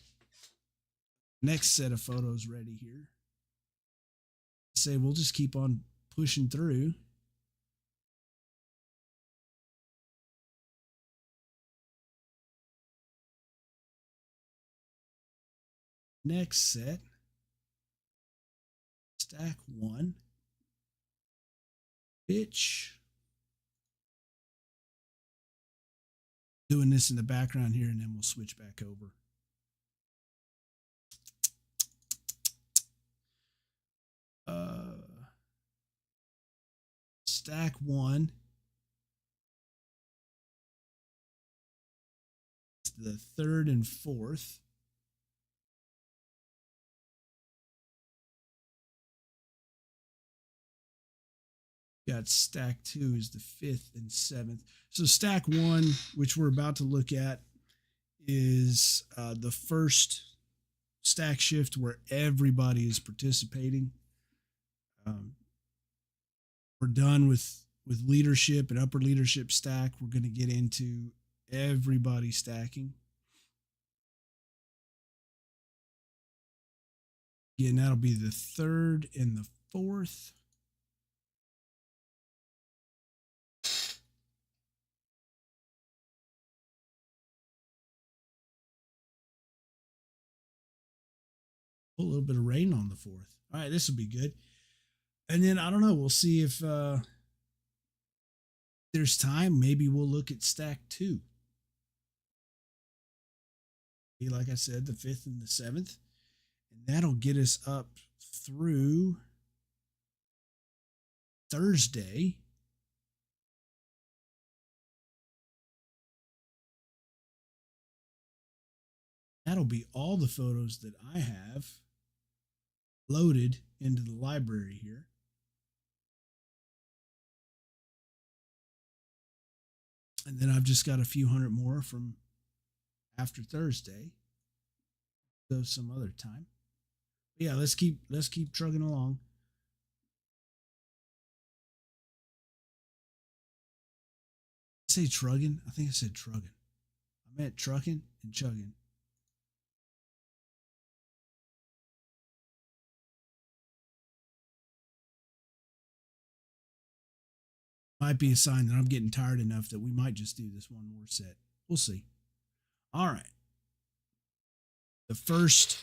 S1: next set of photos ready here. Say we'll just keep on pushing through. Next set, Stack 1, pitch. Doing this in the background here, and then we'll switch back over. Stack 1. The third and fourth. Got Stack 2 is the 5th and 7th. So Stack 1, which we're about to look at, is the first stack shift where everybody is participating. We're done with leadership and upper leadership stack. We're going to get into everybody stacking. Again, that'll be the 3rd and the 4th. A little bit of rain on the 4th. All right, this will be good. And then, I don't know, we'll see if there's time. Maybe we'll look at Stack 2. Like I said, the 5th and the 7th. And that'll get us up through Thursday. That'll be all the photos that I have loaded into the library here. And then I've just got a few hundred more from after Thursday. Go some other time. But yeah, let's keep trugging along. Say trugging? I think I said trugging. I meant trucking and chugging. Might be a sign that I'm getting tired enough that we might just do this one more set. We'll see. All right. The first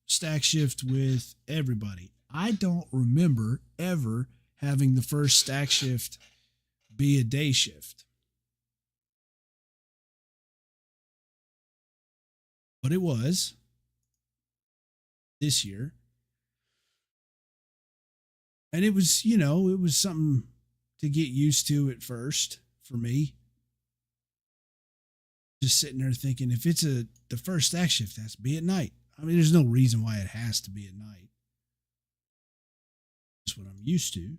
S1: stack shift with everybody. I don't remember ever having the first stack shift be a day shift. But it was this year. And it was, it was something to get used to at first for me. Just sitting there thinking, if it's the first stack shift, it has to be at night. I mean, there's no reason why it has to be at night. That's what I'm used to.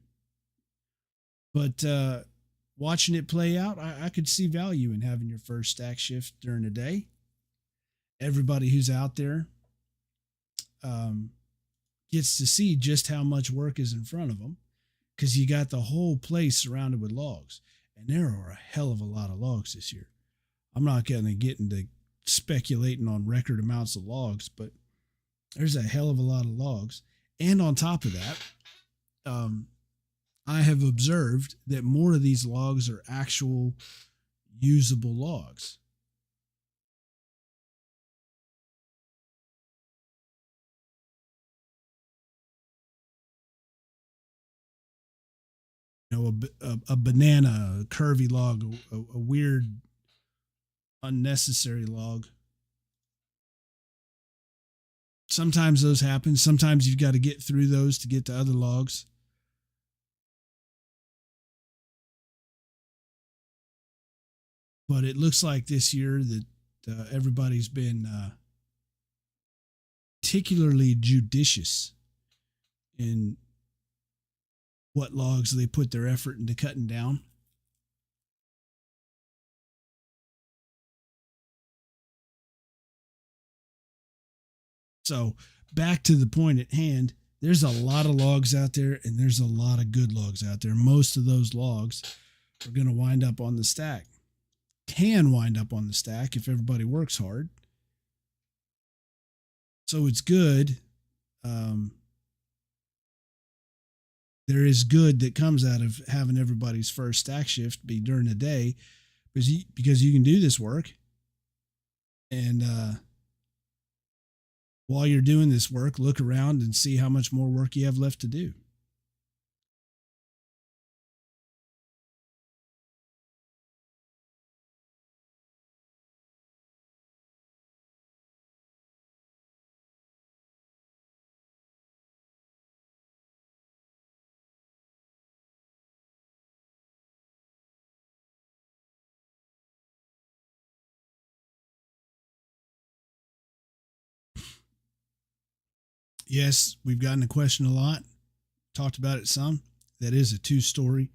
S1: But watching it play out, I could see value in having your first stack shift during the day. Everybody who's out there gets to see just how much work is in front of them, because you got the whole place surrounded with logs. And there are a hell of a lot of logs this year. I'm not going to get into speculating on record amounts of logs, but there's a hell of a lot of logs. And on top of that, I have observed that more of these logs are actual usable logs. A banana, a curvy log, a weird, unnecessary log. Sometimes those happen. Sometimes you've got to get through those to get to other logs. But it looks like this year that everybody's been particularly judicious in what logs they put their effort into cutting down. So back to the point at hand, there's a lot of logs out there, and there's a lot of good logs out there. Most of those logs are going to wind up on the stack. Can wind up on the stack if everybody works hard. So it's good. There is good that comes out of having everybody's first stack shift be during the day, because you can do this work. And while you're doing this work, look around and see how much more work you have left to do. Yes, we've gotten the question a lot. Talked about it some. That is a 2-story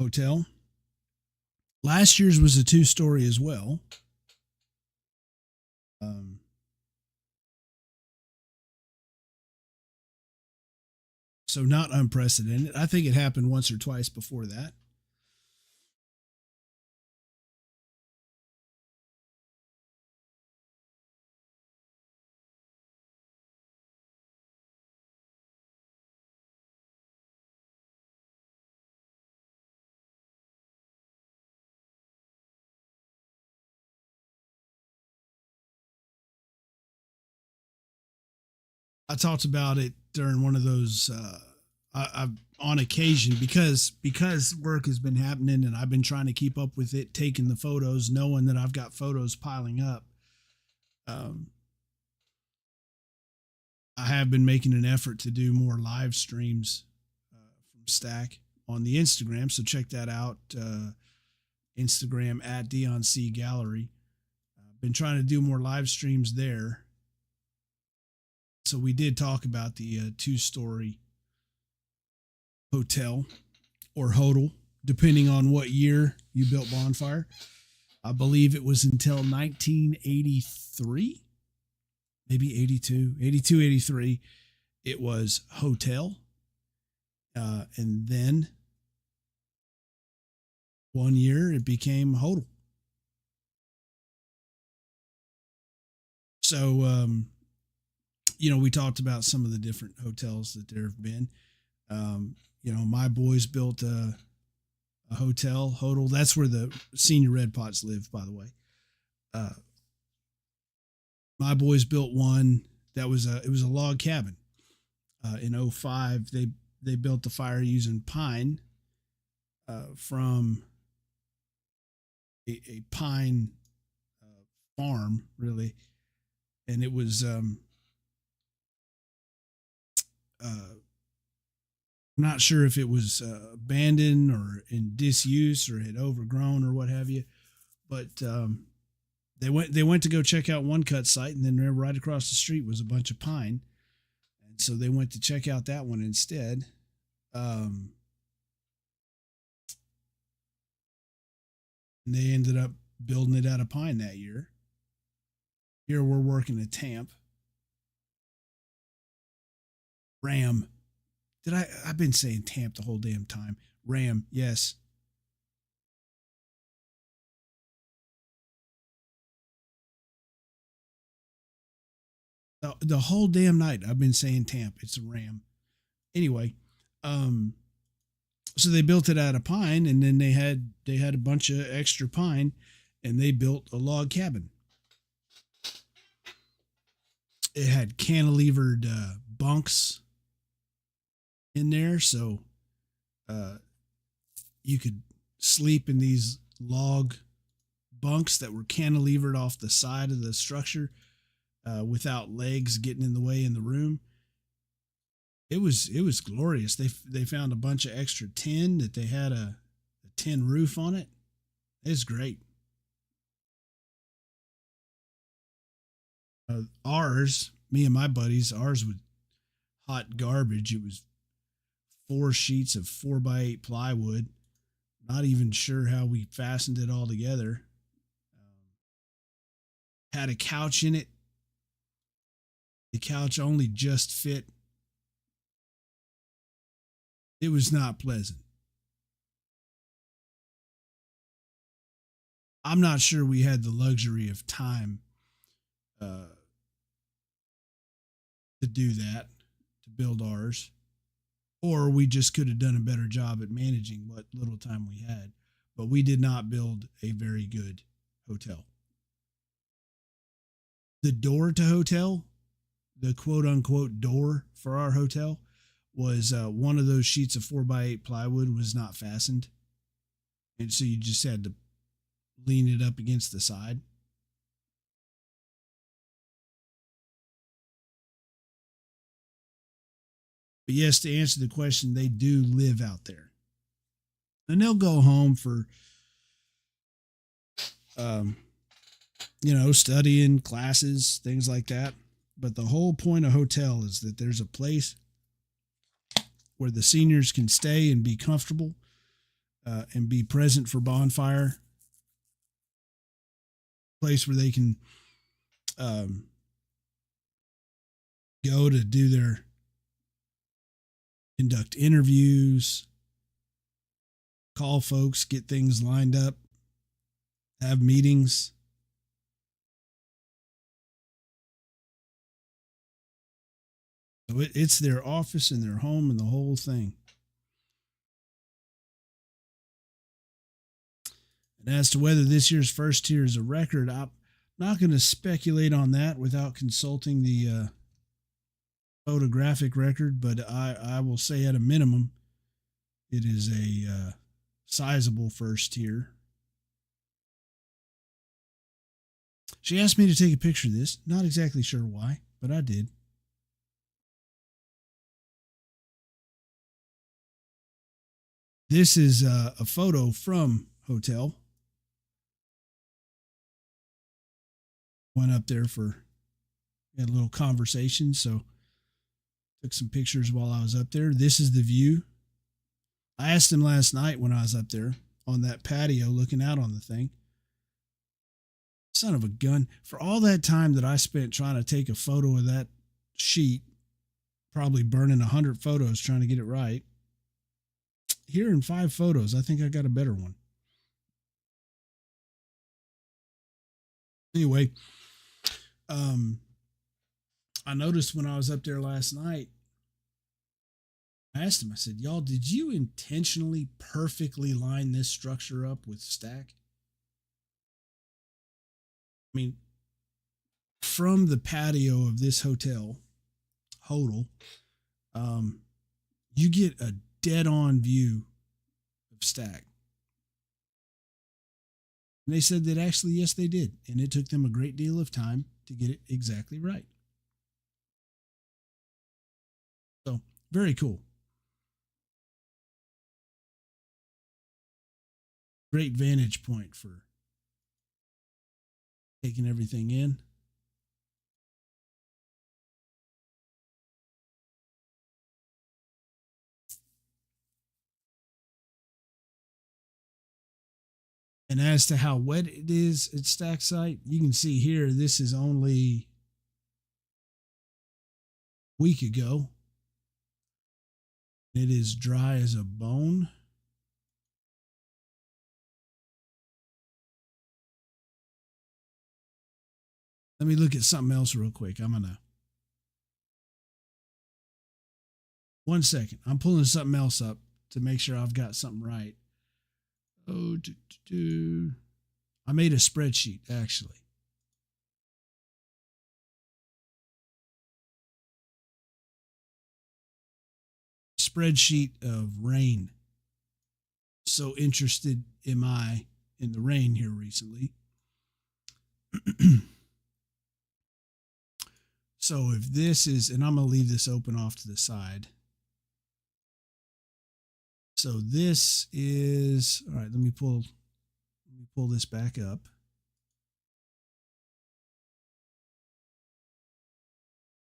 S1: hotel. Last year's was a 2-story as well. So not unprecedented. I think it happened once or twice before that. I talked about it during one of those I've on occasion, because work has been happening and I've been trying to keep up with it, taking the photos, knowing that I've got photos piling up. I have been making an effort to do more live streams from Stack on the Instagram, so check that out. Instagram at Dion C Gallery. I've been trying to do more live streams there. So we did talk about the 2-story hotel or hodl, depending on what year you built Bonfire. I believe it was until 1983, maybe 82, 82, 83. It was hotel. And then one year it became hotel. So, we talked about some of the different hotels that there have been. My boys built a hotel. That's where the senior Red Pots live, by the way. My boys built one that was it was a log cabin. In 05, they built the fire using pine from a pine farm, really, and it was I'm not sure if it was abandoned or in disuse or had overgrown or what have you, but they went to go check out one cut site, and then right across the street was a bunch of pine, and so they went to check out that one instead. And they ended up building it out of pine that year. Here we're working at Tamp. Ram. I've been saying Tamp the whole damn time. Ram, yes. The whole damn night I've been saying Tamp. It's a Ram. Anyway, so they built it out of pine, and then they had a bunch of extra pine, and they built a log cabin. It had cantilevered bunks in there, so you could sleep in these log bunks that were cantilevered off the side of the structure without legs getting in the way in the room. It was glorious. They found a bunch of extra tin that they had a tin roof on it. It's great. Ours, me and my buddies, ours was hot garbage. It was 4 sheets of 4x8 plywood. Not even sure how we fastened it all together. Had a couch in it. The couch only just fit. It was not pleasant. I'm not sure we had the luxury of time to do that, to build ours. Or we just could have done a better job at managing what little time we had. But we did not build a very good hotel. The door to hotel, the quote unquote door for our hotel, was one of those sheets of 4x8 plywood was not fastened. And so you just had to lean it up against the side. But yes, to answer the question, they do live out there. And they'll go home for, studying, classes, things like that. But the whole point of hotel is that there's a place where the seniors can stay and be comfortable and be present for Bonfire. Place where they can go to do their conduct interviews, call folks, get things lined up, have meetings. So it's their office and their home and the whole thing. And as to whether this year's first tier is a record, I'm not going to speculate on that without consulting the photographic record, but I will say at a minimum, it is a sizable first tier. She asked me to take a picture of this. Not exactly sure why, but I did. This is a photo from hotel. Went up there had a little conversation, so took some pictures while I was up there. This is the view. I asked him last night when I was up there on that patio looking out on the thing. Son of a gun. For all that time that I spent trying to take a photo of that sheet, probably burning 100 photos trying to get it right. Here in 5 photos, I think I got a better one. Anyway, I noticed when I was up there last night, I asked him, I said, y'all, did you intentionally perfectly line this structure up with stack? I mean, from the patio of this hotel, you get a dead on view of stack. And they said that actually, yes, they did. And it took them a great deal of time to get it exactly right. So, very cool. Great vantage point for taking everything in. And as to how wet it is at Stack Site, you can see here, this is only a week ago. It is dry as a bone. Let me look at something else real quick. One second. I'm pulling something else up to make sure I've got something right. I made a spreadsheet, actually. Spreadsheet of rain. So interested am I in the rain here recently. So if this is, and I'm going to leave this open off to the side. So this is, all right, let me pull this back up.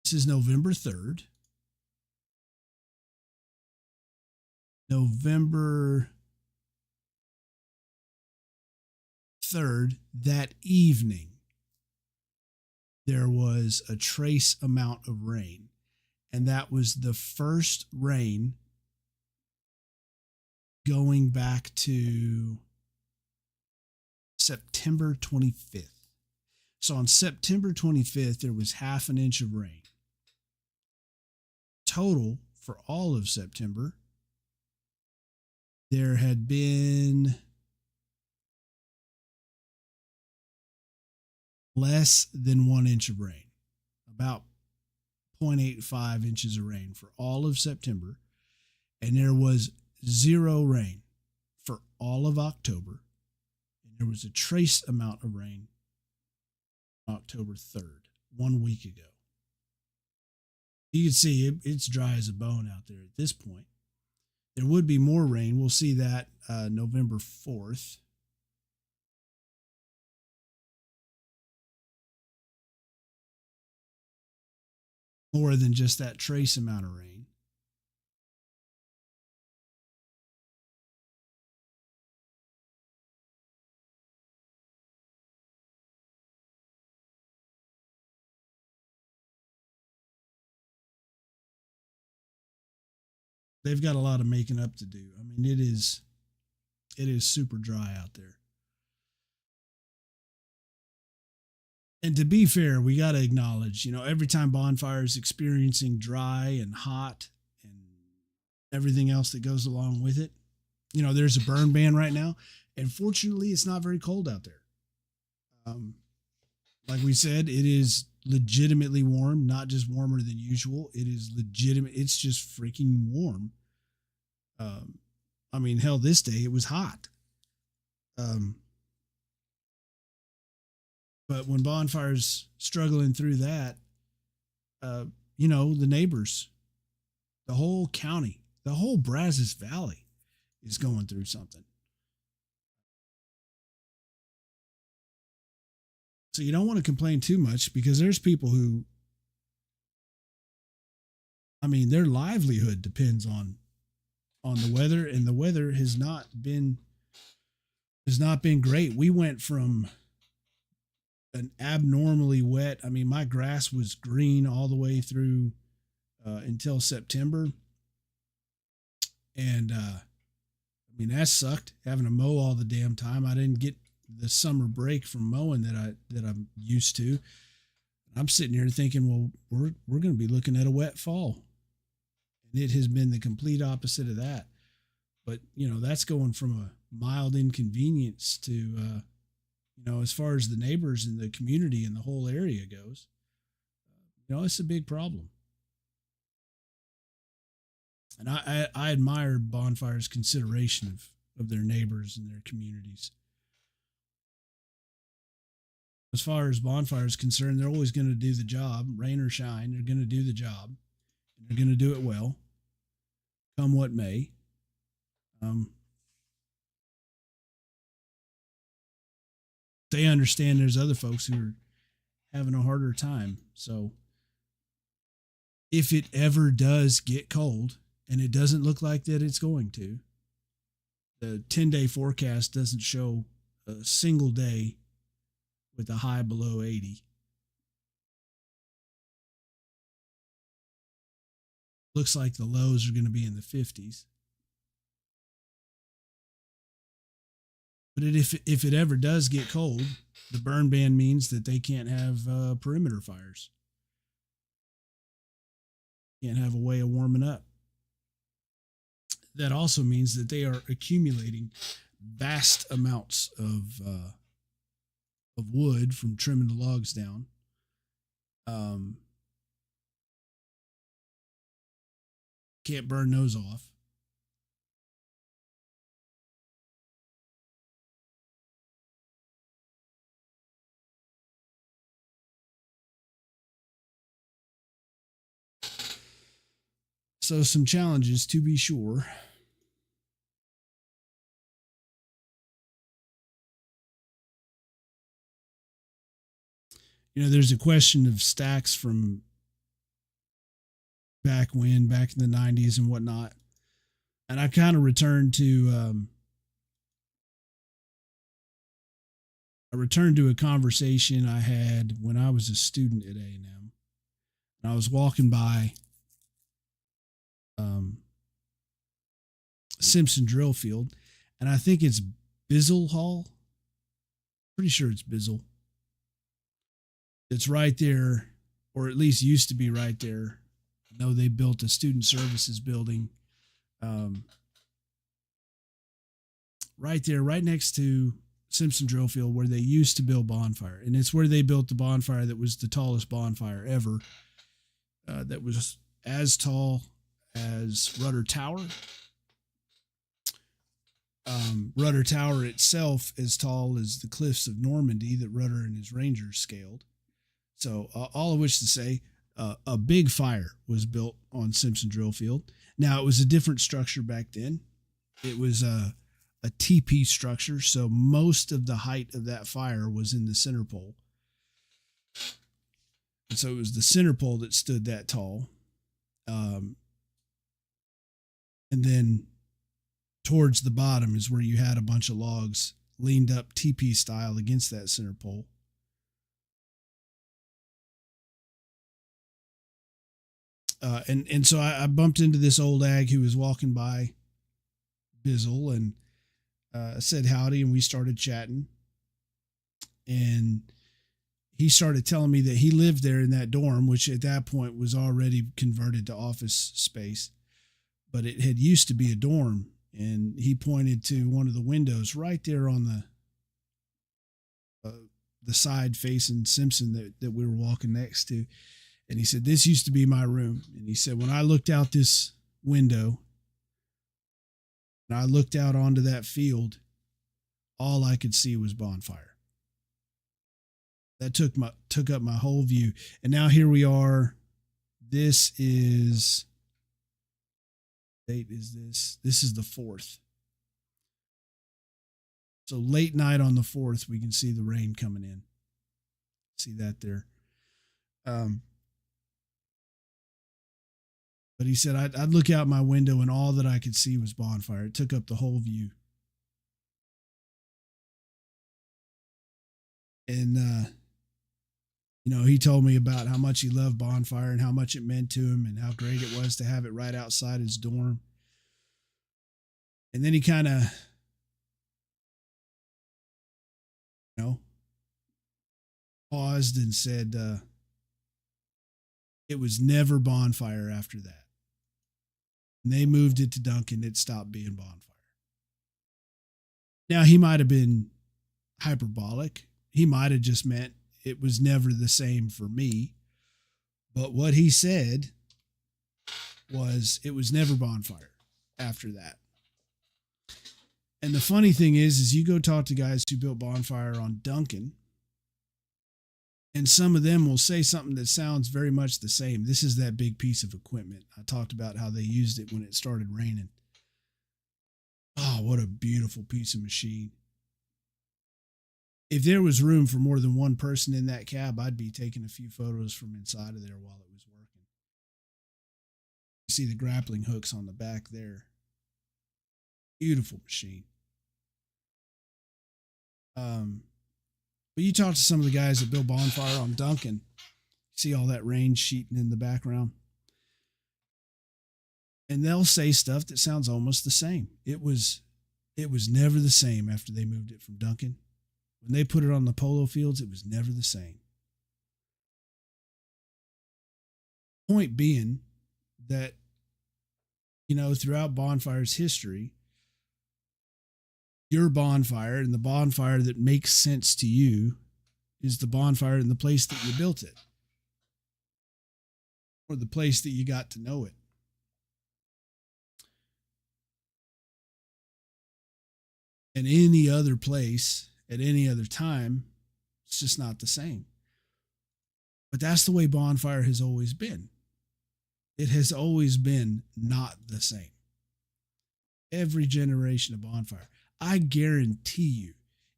S1: This is November 3rd. November 3rd, that evening, there was a trace amount of rain. And that was the first rain going back to September 25th. So on September 25th, there was half an inch of rain. Total for all of September, there had been less than 1 inch of rain, about 0.85 inches of rain for all of September. And there was 0 rain for all of October. And there was a trace amount of rain on October 3rd, 1 week ago. You can see it's dry as a bone out there at this point. There would be more rain. We'll see that November 4th. More than just that trace amount of rain. They've got a lot of making up to do. I mean, it is super dry out there. And to be fair, we got to acknowledge, every time Bonfire is experiencing dry and hot and everything else that goes along with it, there's a burn ban right now. And fortunately, it's not very cold out there. Like we said, it is legitimately warm, not just warmer than usual. It is legitimate. It's just freaking warm. I mean, hell, this day it was hot. But when Bonfire's struggling through that, the neighbors, the whole county, the whole Brazos Valley is going through something. So you don't want to complain too much because there's people who, their livelihood depends on the weather, and the weather has not been great. We went from an abnormally wet. I mean, my grass was green all the way through until September, and I mean that sucked having to mow all the damn time. I didn't get the summer break from mowing that I'm used to. I'm sitting here thinking, well, we're going to be looking at a wet fall, and it has been the complete opposite of that. But that's going from a mild inconvenience to as far as the neighbors and the community and the whole area goes, it's a big problem. And I admire Bonfire's consideration of their neighbors and their communities. As far as Bonfire is concerned, they're always going to do the job, rain or shine. They're going to do the job, and they're going to do it well, come what may. They understand there's other folks who are having a harder time. So if it ever does get cold, and it doesn't look like that it's going to, the 10-day forecast doesn't show a single day with a high below 80. Looks like the lows are going to be in the 50s. But if it ever does get cold, the burn ban means that they can't have perimeter fires. Can't have a way of warming up. That also means that they are accumulating vast amounts of wood from trimming the logs down. Can't burn those off. So some challenges to be sure. There's a question of stacks from back in the 90s and whatnot. And I kind of returned to a conversation I had when I was a student at A&M. And I was walking by Simpson Drill Field, and I think it's Bizzle Hall. Pretty sure it's Bizzle. It's right there, or at least used to be right there. I know they built a student services building right there, right next to Simpson Drill Field, where they used to build Bonfire. And it's where they built the bonfire that was the tallest bonfire ever, that was as tall as Rudder Tower. Rudder Tower itself as tall as the cliffs of Normandy that Rudder and his Rangers scaled. So all of which to say, a big fire was built on Simpson Drill Field. Now, it was a different structure back then. It was a TP structure, so most of the height of that fire was in the center pole. And so it was the center pole that stood that tall. And then towards the bottom is where you had a bunch of logs leaned up TP style against that center pole. And so I bumped into this old ag who was walking by Bizzle and said howdy, and we started chatting. And he started telling me that he lived there in that dorm, which at that point was already converted to office space, but it had used to be a dorm. And he pointed to one of the windows right there on the side facing Simpson that we were walking next to. And he said, this used to be my room. And he said, when I looked out this window and I looked out onto that field, all I could see was Bonfire. That took up my whole view. And now here we are. This is the 4th. So late night on the 4th, we can see the rain coming in. See that there. But he said, I'd look out my window and all that I could see was Bonfire. It took up the whole view. And He told me about how much he loved Bonfire and how much it meant to him and how great it was to have it right outside his dorm. And then he kind of, paused and said, it was never Bonfire after that. And they moved it to Duncan. It stopped being Bonfire. Now, he might have been hyperbolic. He might have just meant it was never the same for me. But what he said was it was never Bonfire after that. And the funny thing is you go talk to guys who built Bonfire on Duncan, and some of them will say something that sounds very much the same. This is that big piece of equipment. I talked about how they used it when it started raining. Oh, what a beautiful piece of machine. If there was room for more than one person in that cab, I'd be taking a few photos from inside of there while it was working. You see the grappling hooks on the back there. Beautiful machine. But you talk to some of the guys that build Bonfire on Duncan, see all that rain sheeting in the background, and they'll say stuff that sounds almost the same. It was never the same after they moved it from Duncan. When they put it on the polo fields, it was never the same. Point being that, throughout Bonfire's history, your Bonfire and the Bonfire that makes sense to you is the Bonfire in the place that you built it, or the place that you got to know it. And any other place at any other time, it's just not the same. But that's the way Bonfire has always been. It has always been not the same. Every generation of Bonfire. I guarantee you,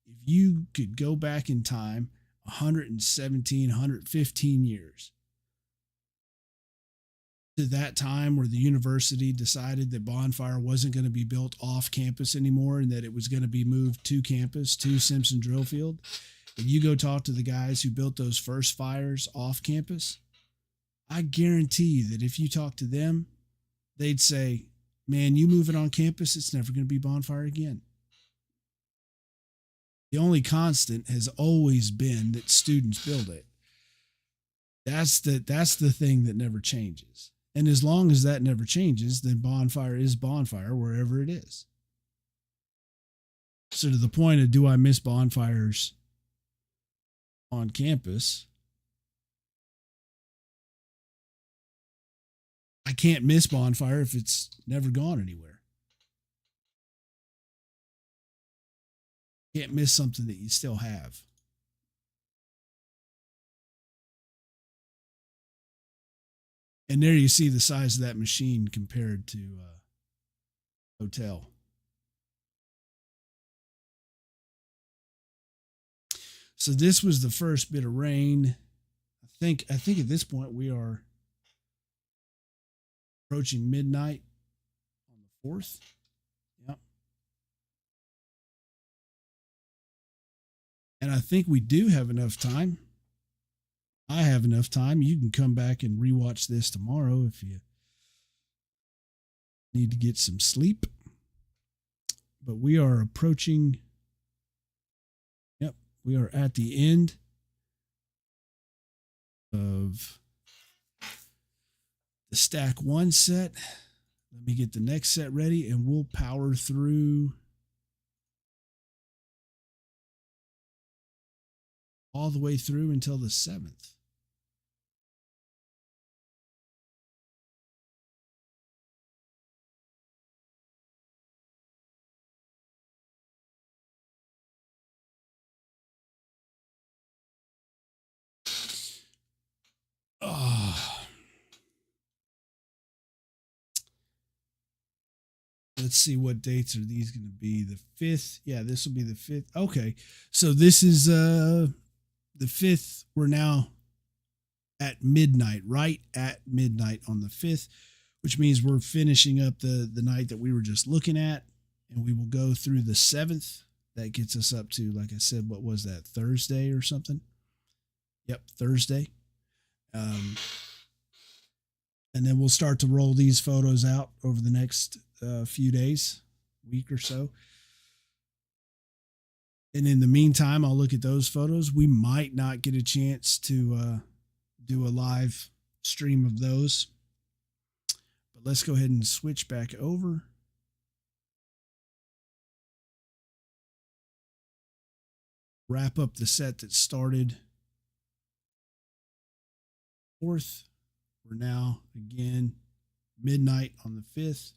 S1: if you could go back in time 117, 115 years to that time where the university decided that Bonfire wasn't going to be built off campus anymore and that it was going to be moved to campus, to Simpson Drill Field, and you go talk to the guys who built those first fires off campus, I guarantee you that if you talk to them, they'd say, man, you move it on campus, it's never going to be Bonfire again. The only constant has always been that students build it. That's the thing that never changes. And as long as that never changes, then Bonfire is Bonfire wherever it is. So to the point of, do I miss bonfires on campus? I can't miss Bonfire if it's never gone anywhere. Can't miss something that you still have. And there you see the size of that machine compared to hotel. So this was the first bit of rain. I think at this point we are approaching midnight on the 4th. Yep. And I think we do have enough time. I have enough time. You can come back and rewatch this tomorrow if you need to get some sleep. But we are approaching. Yep, we are at the end of the stack 1 set. Let me get the next set ready and we'll power through all the way through until the 7th. Let's see, what dates are these going to be? The 5th. Yeah, this will be the 5th. Okay. So this is the 5th. We're now at midnight, right at midnight on the 5th, which means we're finishing up the night that we were just looking at, and we will go through the 7th. That gets us up to, like I said, what was that, Thursday or something? Yep, Thursday. Um, and then we'll start to roll these photos out over the next few days, week or so. And in the meantime, I'll look at those photos. We might not get a chance to do a live stream of those, but let's go ahead and switch back over. Wrap up the set that started 4th. We're now again midnight on the 5th.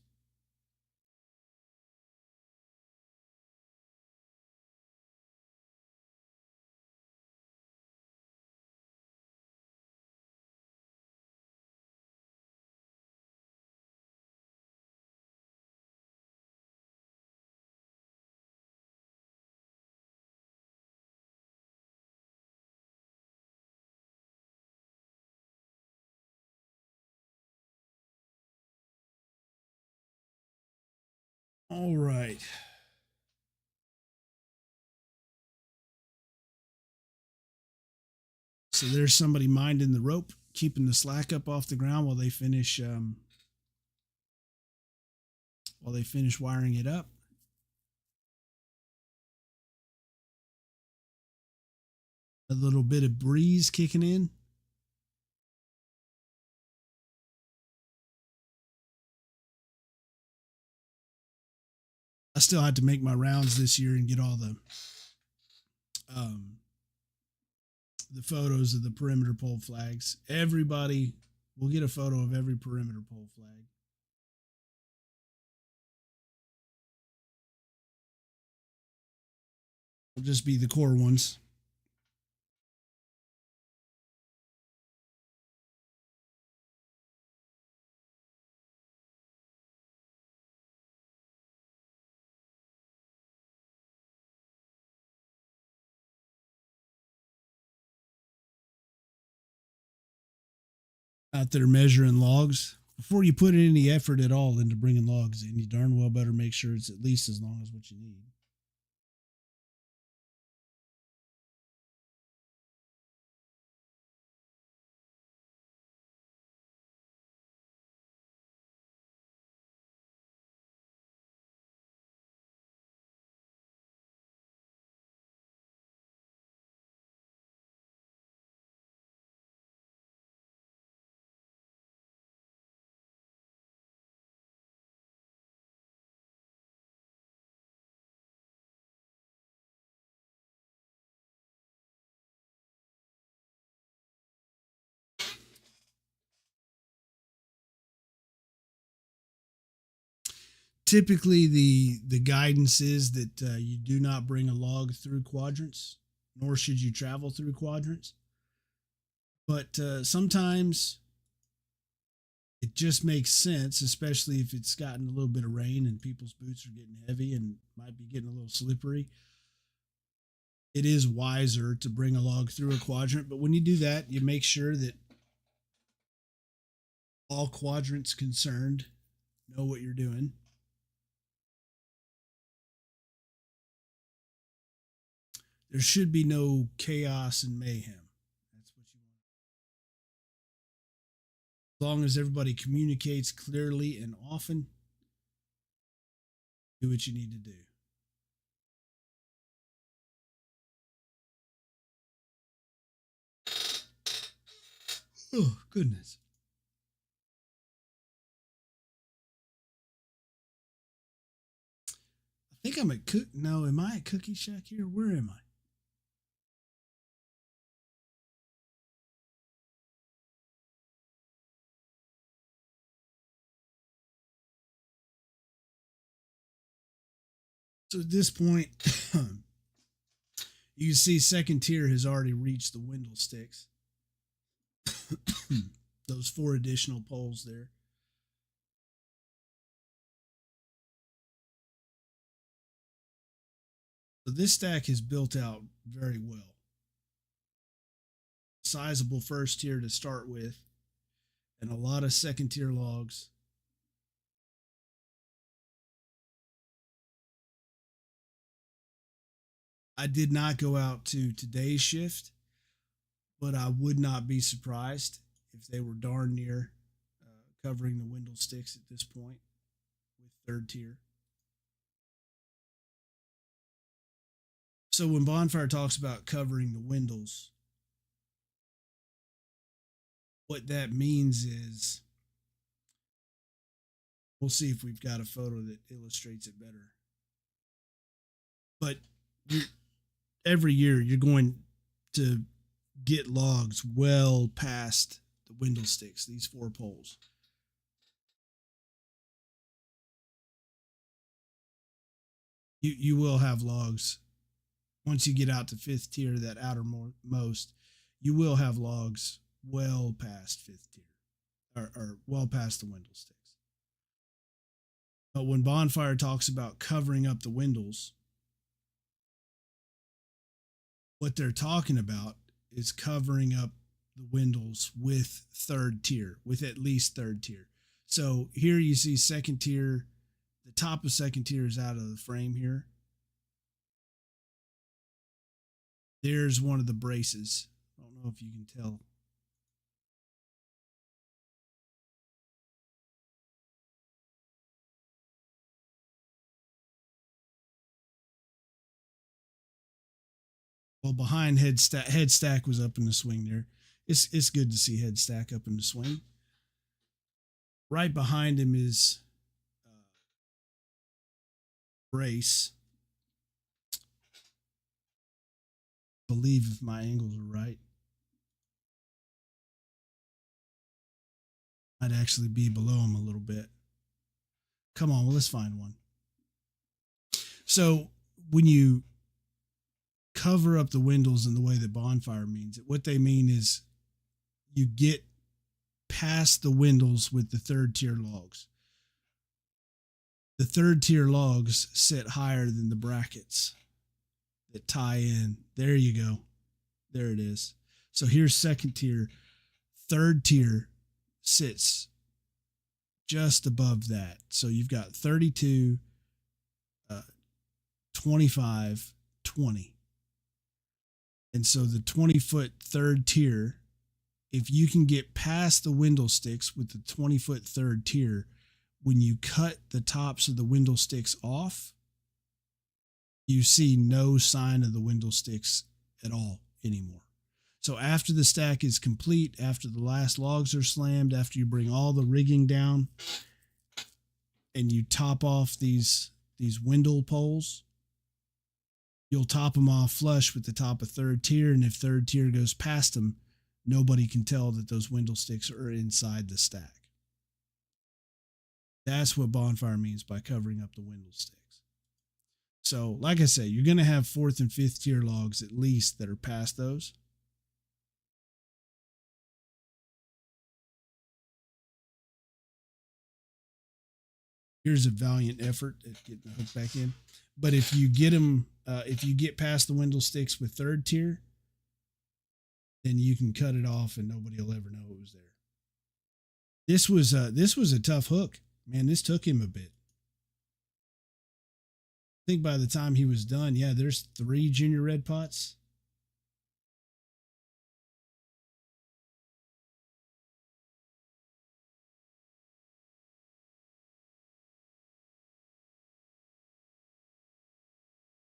S1: All right. So there's somebody minding the rope, keeping the slack up off the ground while they finish wiring it up. A little bit of breeze kicking in. I still had to make my rounds this year and get all the photos of the perimeter pole flags. Everybody will get a photo of every perimeter pole flag. It'll just be the core ones. Out there measuring logs. Before you put any effort at all into bringing logs in, you darn well better make sure it's at least as long as what you need. Typically, the guidance is that you do not bring a log through quadrants, nor should you travel through quadrants. But sometimes it just makes sense, especially if it's gotten a little bit of rain and people's boots are getting heavy and might be getting a little slippery. It is wiser to bring a log through a quadrant, but when you do that, you make sure that all quadrants concerned know what you're doing. There should be no chaos and mayhem. That's what you want. As long as everybody communicates clearly and often, do what you need to do. Oh, goodness. I think I'm at No, am I at Cookie Shack here? Where am I? So at this point, you can see second tier has already reached the windle sticks. Those 4 additional poles there. So this stack is built out very well. Sizable first tier to start with, and a lot of second tier logs. I did not go out to today's shift, but I would not be surprised if they were darn near covering the window sticks at this point with third tier. So when Bonfire talks about covering the windows, what that means is, we'll see if we've got a photo that illustrates it better. But every year you're going to get logs well past the window sticks, these 4 poles. You will have logs once you get out to 5th tier, that outermost. You will have logs well past 5th tier, or well past the window sticks. But when Bonfire talks about covering up the windows, what they're talking about is covering up the windows with 3rd tier, with at least 3rd tier. So here you see 2nd tier. The top of 2nd tier is out of the frame here. There's one of the braces. I don't know if you can tell. Well, behind head stack was up in the swing there. It's good to see head stack up in the swing. Right behind him is brace. I believe if my angles are right, I'd actually be below him a little bit. Come on, well, let's find one. So when you cover up the windows in the way that Bonfire means it, what they mean is you get past the windows with the 3rd tier logs. The 3rd tier logs sit higher than the brackets that tie in. There you go. There it is. So here's 2nd tier. 3rd tier sits just above that. So you've got 32, 25, 20. And so the 20-foot 3rd tier, if you can get past the window sticks with the 20-foot 3rd tier, when you cut the tops of the window sticks off, you see no sign of the window sticks at all anymore. So after the stack is complete, after the last logs are slammed, after you bring all the rigging down and you top off these window poles, you'll top them off flush with the top of 3rd tier. And if 3rd tier goes past them, nobody can tell that those window sticks are inside the stack. That's what Bonfire means by covering up the window sticks. So, like I say, you're going to have 4th and 5th tier logs at least that are past those. Here's a valiant effort at getting the hook back in. But if you get them, if you get past the window sticks with 3rd tier, then you can cut it off and nobody will ever know it was there. This was a tough hook, man. This took him a bit. I think by the time he was done, yeah, there's 3 junior red pots.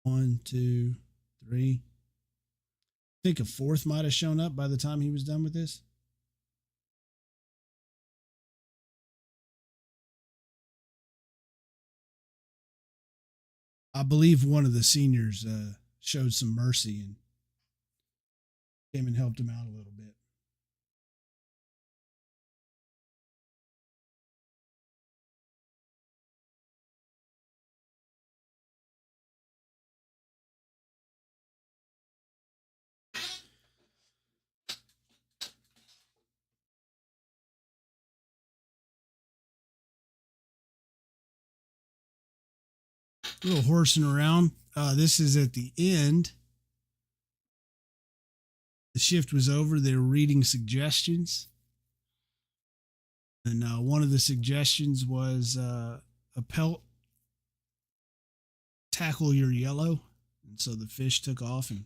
S1: One, two, 3. I think a 4th might have shown up by the time he was done with this. I believe one of the seniors showed some mercy and came and helped him out a little bit. A little horsing around. This is at the end. The shift was over. They were reading suggestions. And one of the suggestions was a pelt, tackle your yellow. And so the fish took off and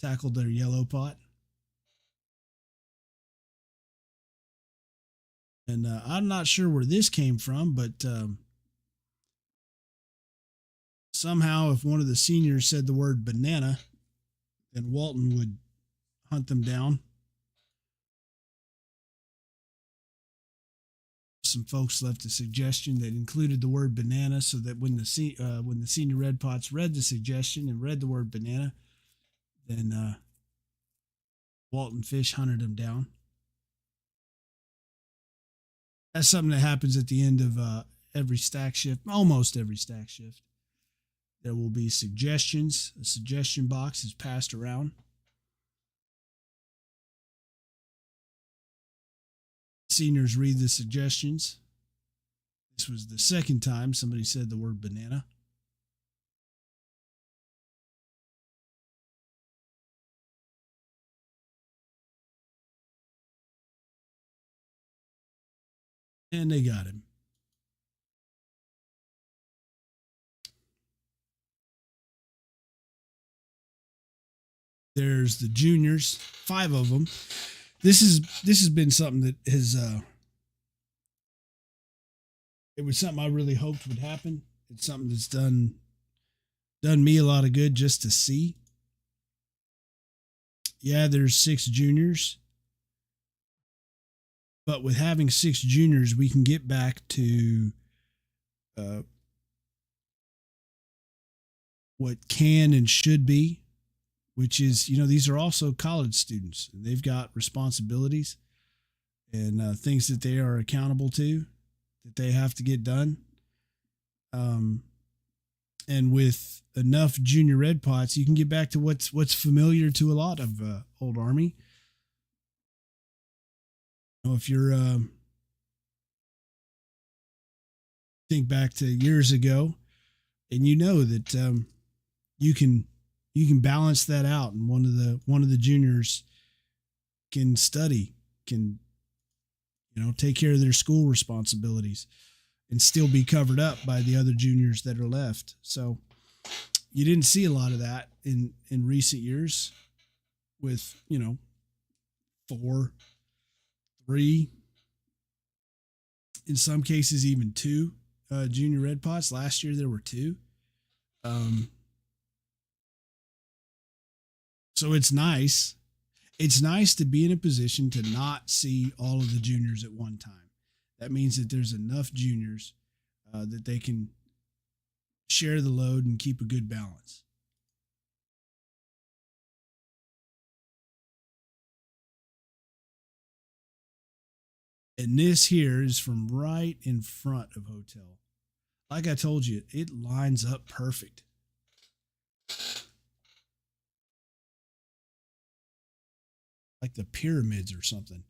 S1: tackled their yellow pot. And I'm not sure where this came from, but somehow if one of the seniors said the word banana, then Walton would hunt them down. Some folks left a suggestion that included the word banana, so that when the senior Red Pots read the suggestion and read the word banana, then Walton Fish hunted them down. That's something that happens at the end of every stack shift, almost every stack shift. There will be suggestions. A suggestion box is passed around. Seniors read the suggestions. This was the second time somebody said the word banana. And they got him. There's the juniors, 5 of them. This has been something that has it was something I really hoped would happen. It's something that's done me a lot of good just to see. Yeah, there's 6 juniors. But with having 6 juniors, we can get back to what can and should be, which is, these are also college students. And they've got responsibilities and things that they are accountable to, that they have to get done. And with enough junior Red Pots, you can get back to what's familiar to a lot of old Army. If you're think back to years ago, and that you can balance that out, and one of the juniors can study, can take care of their school responsibilities, and still be covered up by the other juniors that are left. So you didn't see a lot of that in recent years with 4, 3, in some cases even 2 junior Red Pots. Last year there were 2. So it's nice. It's nice to be in a position to not see all of the juniors at one time. That means that there's enough juniors that they can share the load and keep a good balance. And this here is from right in front of hotel. Like I told you, it lines up perfect. Like the pyramids or something.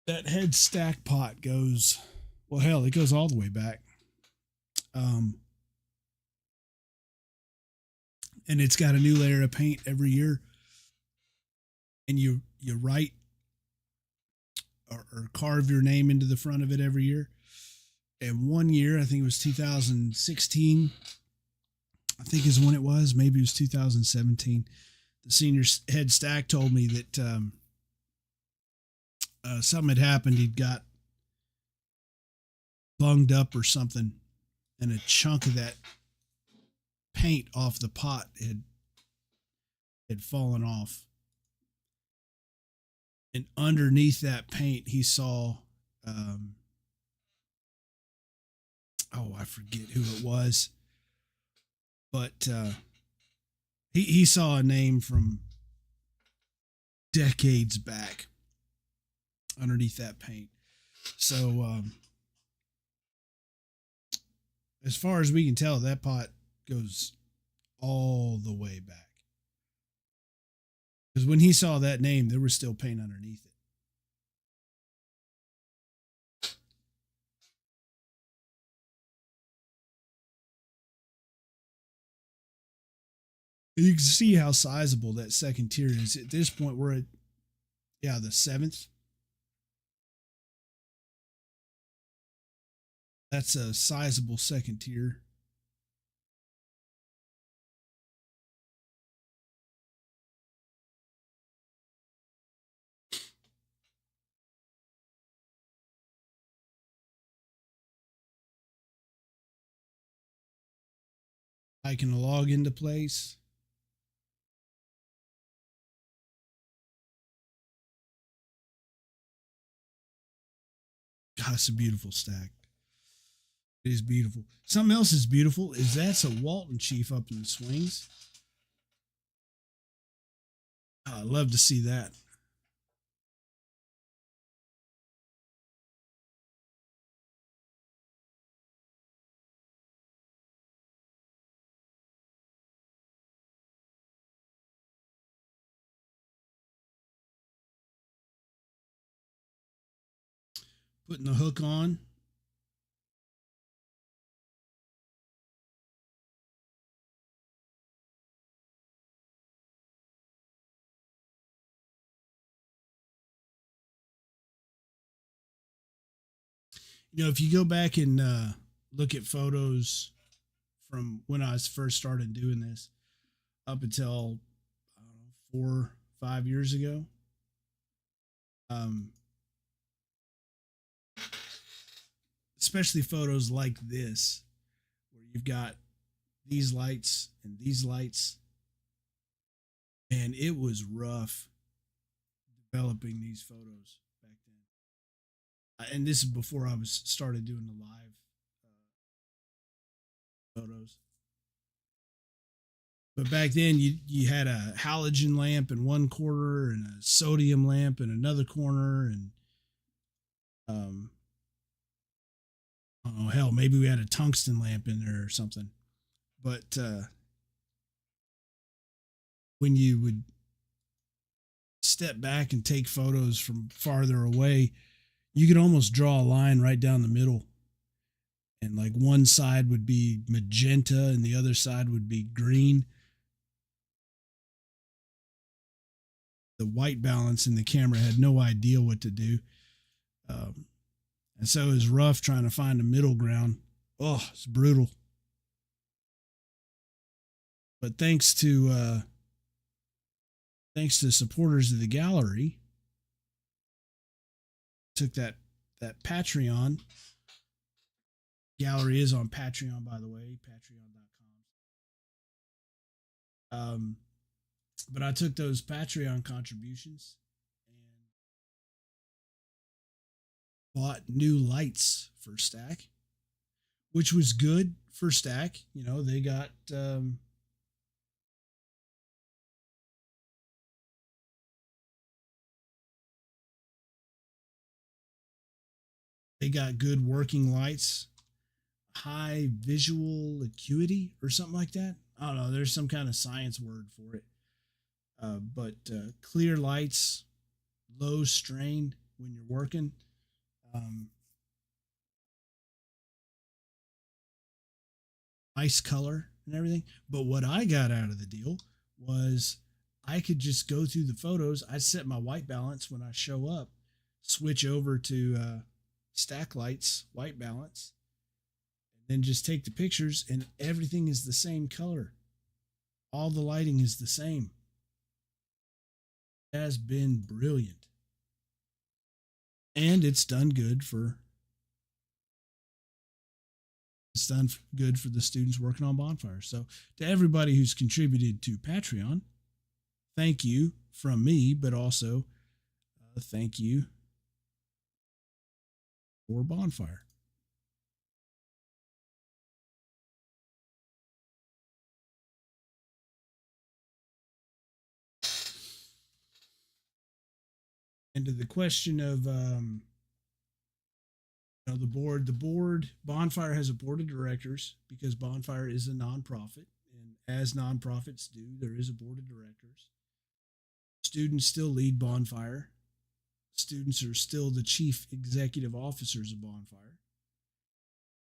S1: That head stack pot goes, well, hell, it goes all the way back. And it's got a new layer of paint every year. And you write or carve your name into the front of it every year. And one year, I think it was 2016, I think is when it was. Maybe it was 2017. The senior head stack told me that something had happened. He'd got bunged up or something, and a chunk of that paint off the pot had fallen off. And underneath that paint, he saw, I forget who it was, but he saw a name from decades back underneath that paint. So as far as we can tell, that pot goes all the way back. Because when he saw that name, there was still paint underneath it. You can see how sizable that second tier is. At this point, we're at, the 7th. That's a sizable second tier. I can log into place. God, it's a beautiful stack. It is beautiful. Something else is beautiful is that's a Walton Chief up in the swings. Oh, I love to see that. Putting the hook on. You know, if you go back and look at photos from when I was first started doing this up until I don't know, 4, 5 years ago, um, especially photos like this, where you've got these lights and these lights, and it was rough developing these photos back then. And this is before I was started doing the live photos. But back then, you had a halogen lamp in one corner and a sodium lamp in another corner, and um, oh hell, maybe we had a tungsten lamp in there or something. But when you would step back and take photos from farther away, you could almost draw a line right down the middle, and like one side would be magenta and the other side would be green. The white balance in the camera had no idea what to do. Um, and so it was rough trying to find a middle ground. Oh, it's brutal. But thanks to supporters of the gallery, took that Patreon. Gallery is on Patreon, by the way, patreon.com. But I took those Patreon contributions and bought new lights for Stack, which was good for Stack. You know, they got good working lights, high visual acuity or something like that. I don't know. There's some kind of science word for it. But clear lights, low strain when you're working. Um, Nice color and everything. But what I got out of the deal was I could just go through the photos. I set my white balance when I show up, switch over to stack lights, white balance, and then just take the pictures, and everything is the same color. All the lighting is the same. It has been brilliant. And it's done good for the students working on Bonfire. So to everybody who's contributed to Patreon, thank you from me, but also thank you for Bonfire. And to the question of the board, Bonfire has a board of directors because Bonfire is a nonprofit, and as nonprofits do, there is a board of directors. Students still lead Bonfire. Students are still the chief executive officers of Bonfire.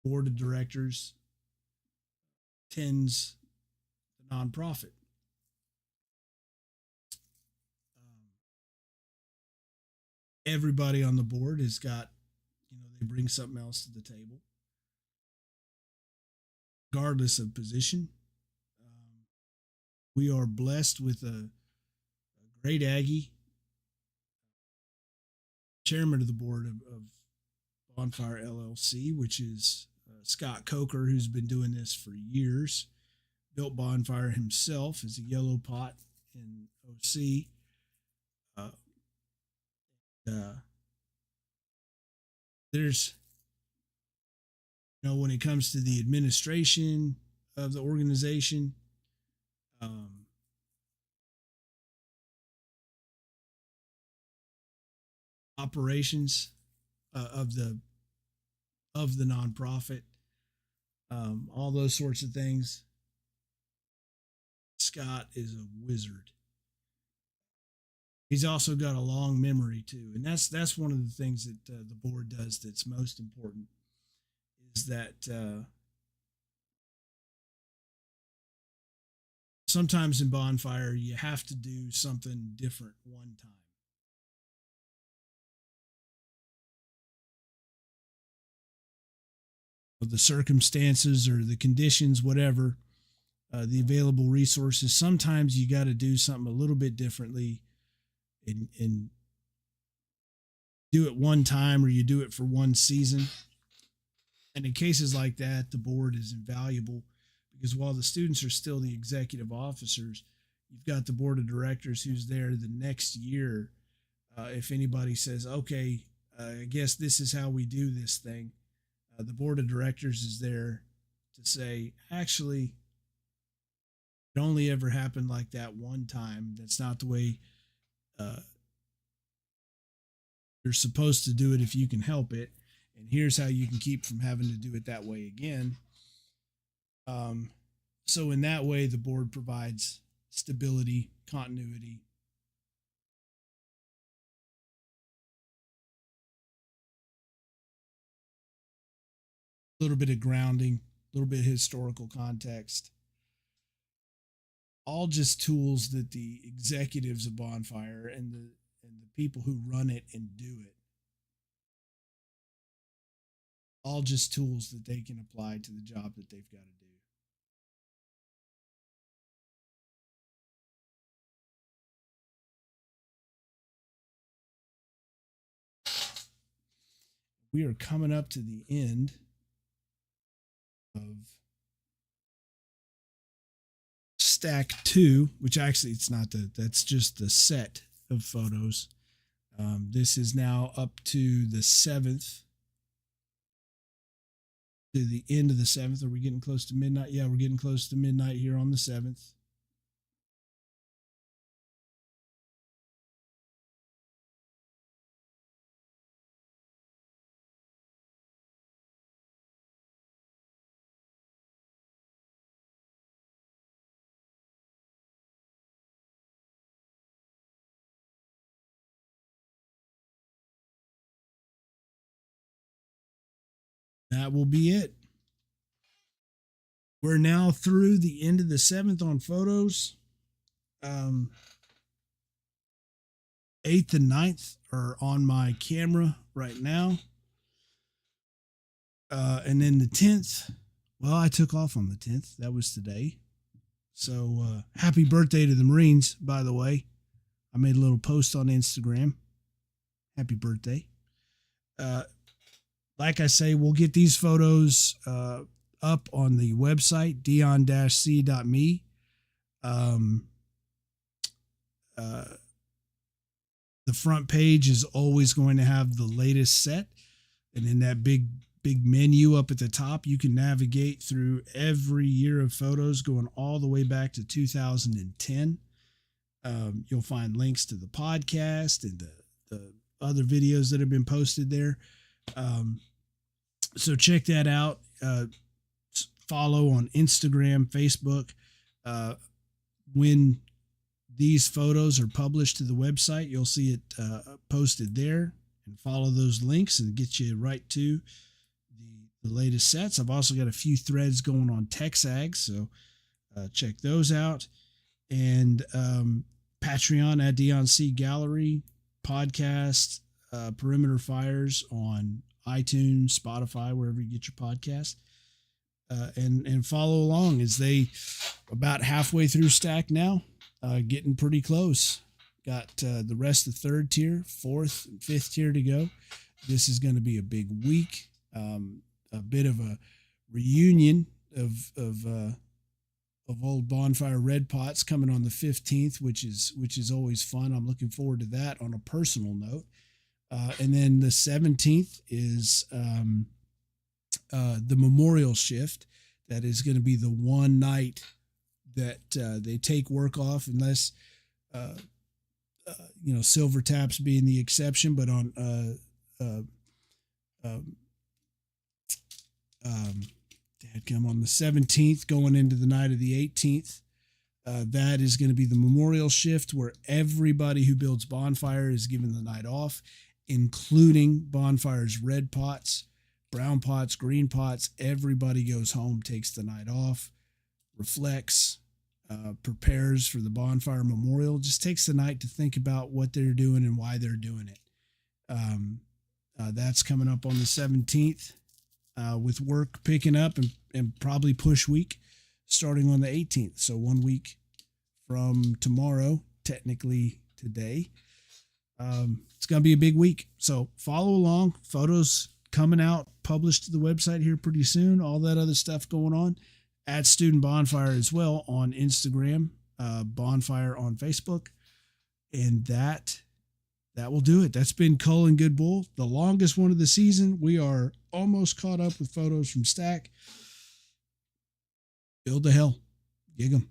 S1: Board of directors tends the nonprofit. Um, Everybody on the board has got, they bring something else to the table. regardless of position. Um, we are blessed with a great Aggie, chairman of the board of Bonfire LLC, which is Scott Coker, who's been doing this for years. Built Bonfire himself as a yellow pot in OC. Uh, uh, there's, when it comes to the administration of the organization, um, operations of the nonprofit, all those sorts of things. Scott is a wizard. He's also got a long memory too, and that's one of the things that the board does that's most important is that sometimes in Bonfire you have to do something different one time. The circumstances or the conditions, whatever, the available resources. Sometimes you got to do something a little bit differently, and do it one time, or you do it for one season. And in cases like that, the board is invaluable because while the students are still the executive officers, you've got the board of directors who's there the next year. If anybody says, okay, I guess this is how we do this thing, the board of directors is there to say, actually, it only ever happened like that one time. That's not the way you're supposed to do it if you can help it. And here's how you can keep from having to do it that way again. So in that way, the board provides stability, continuity. A little bit of grounding, a little bit of historical context. All just tools that the executives of Bonfire and the people who run it and do it, all just tools that they can apply to the job that they've got to do. We are coming up to the end of stack 2, which actually it's not that's just the set of photos. This is now up to the 7th, to the end of the 7th. Are we getting close to midnight? Yeah, we're getting close to midnight here on the 7th. That will be it. We're now through the end of the 7th on photos. 8th and 9th are on my camera right now. And then the 10th, well, I took off on the 10th. That was today. So happy birthday to the Marines, by the way. I made a little post on Instagram. Happy birthday. Like I say, we'll get these photos up on the website, dion-c.me. The front page is always going to have the latest set. And in that big menu up at the top, you can navigate through every year of photos going all the way back to 2010. You'll find links to the podcast and the other videos that have been posted there. So check that out. Follow on Instagram, Facebook. When these photos are published to the website, you'll see it posted there, and follow those links and get you right to the latest sets. I've also got a few threads going on TexAg, so check those out. And Patreon at Dion C Gallery, podcast, Perimeter Fires on iTunes, Spotify, wherever you get your podcast. and follow along as they about halfway through stack now, getting pretty close. Got the rest of the third tier, fourth, and fifth tier to go. This is going to be a big week. A bit of a reunion of old Bonfire red pots coming on the 15th, which is always fun. I'm looking forward to that on a personal note. And then the 17th is the memorial shift. That is going to be the one night that they take work off, unless silver taps being the exception. But on on the 17th, going into the night of the 18th, that is going to be the memorial shift, where everybody who builds Bonfire is given the night off, including Bonfire's red pots, brown pots, green pots. Everybody goes home, takes the night off, reflects, prepares for the Bonfire memorial, just takes the night to think about what they're doing and why they're doing it. That's coming up on the 17th, with work picking up and probably push week starting on the 18th. So 1 week from tomorrow, technically today. It's going to be a big week. So follow along. Photos coming out, published to the website here pretty soon. All that other stuff going on at Student Bonfire as well on Instagram, Bonfire on Facebook. And that will do it. That's been Cull and Good Bull, the longest one of the season. We are almost caught up with photos from Stack. Build the hell. Gig 'em.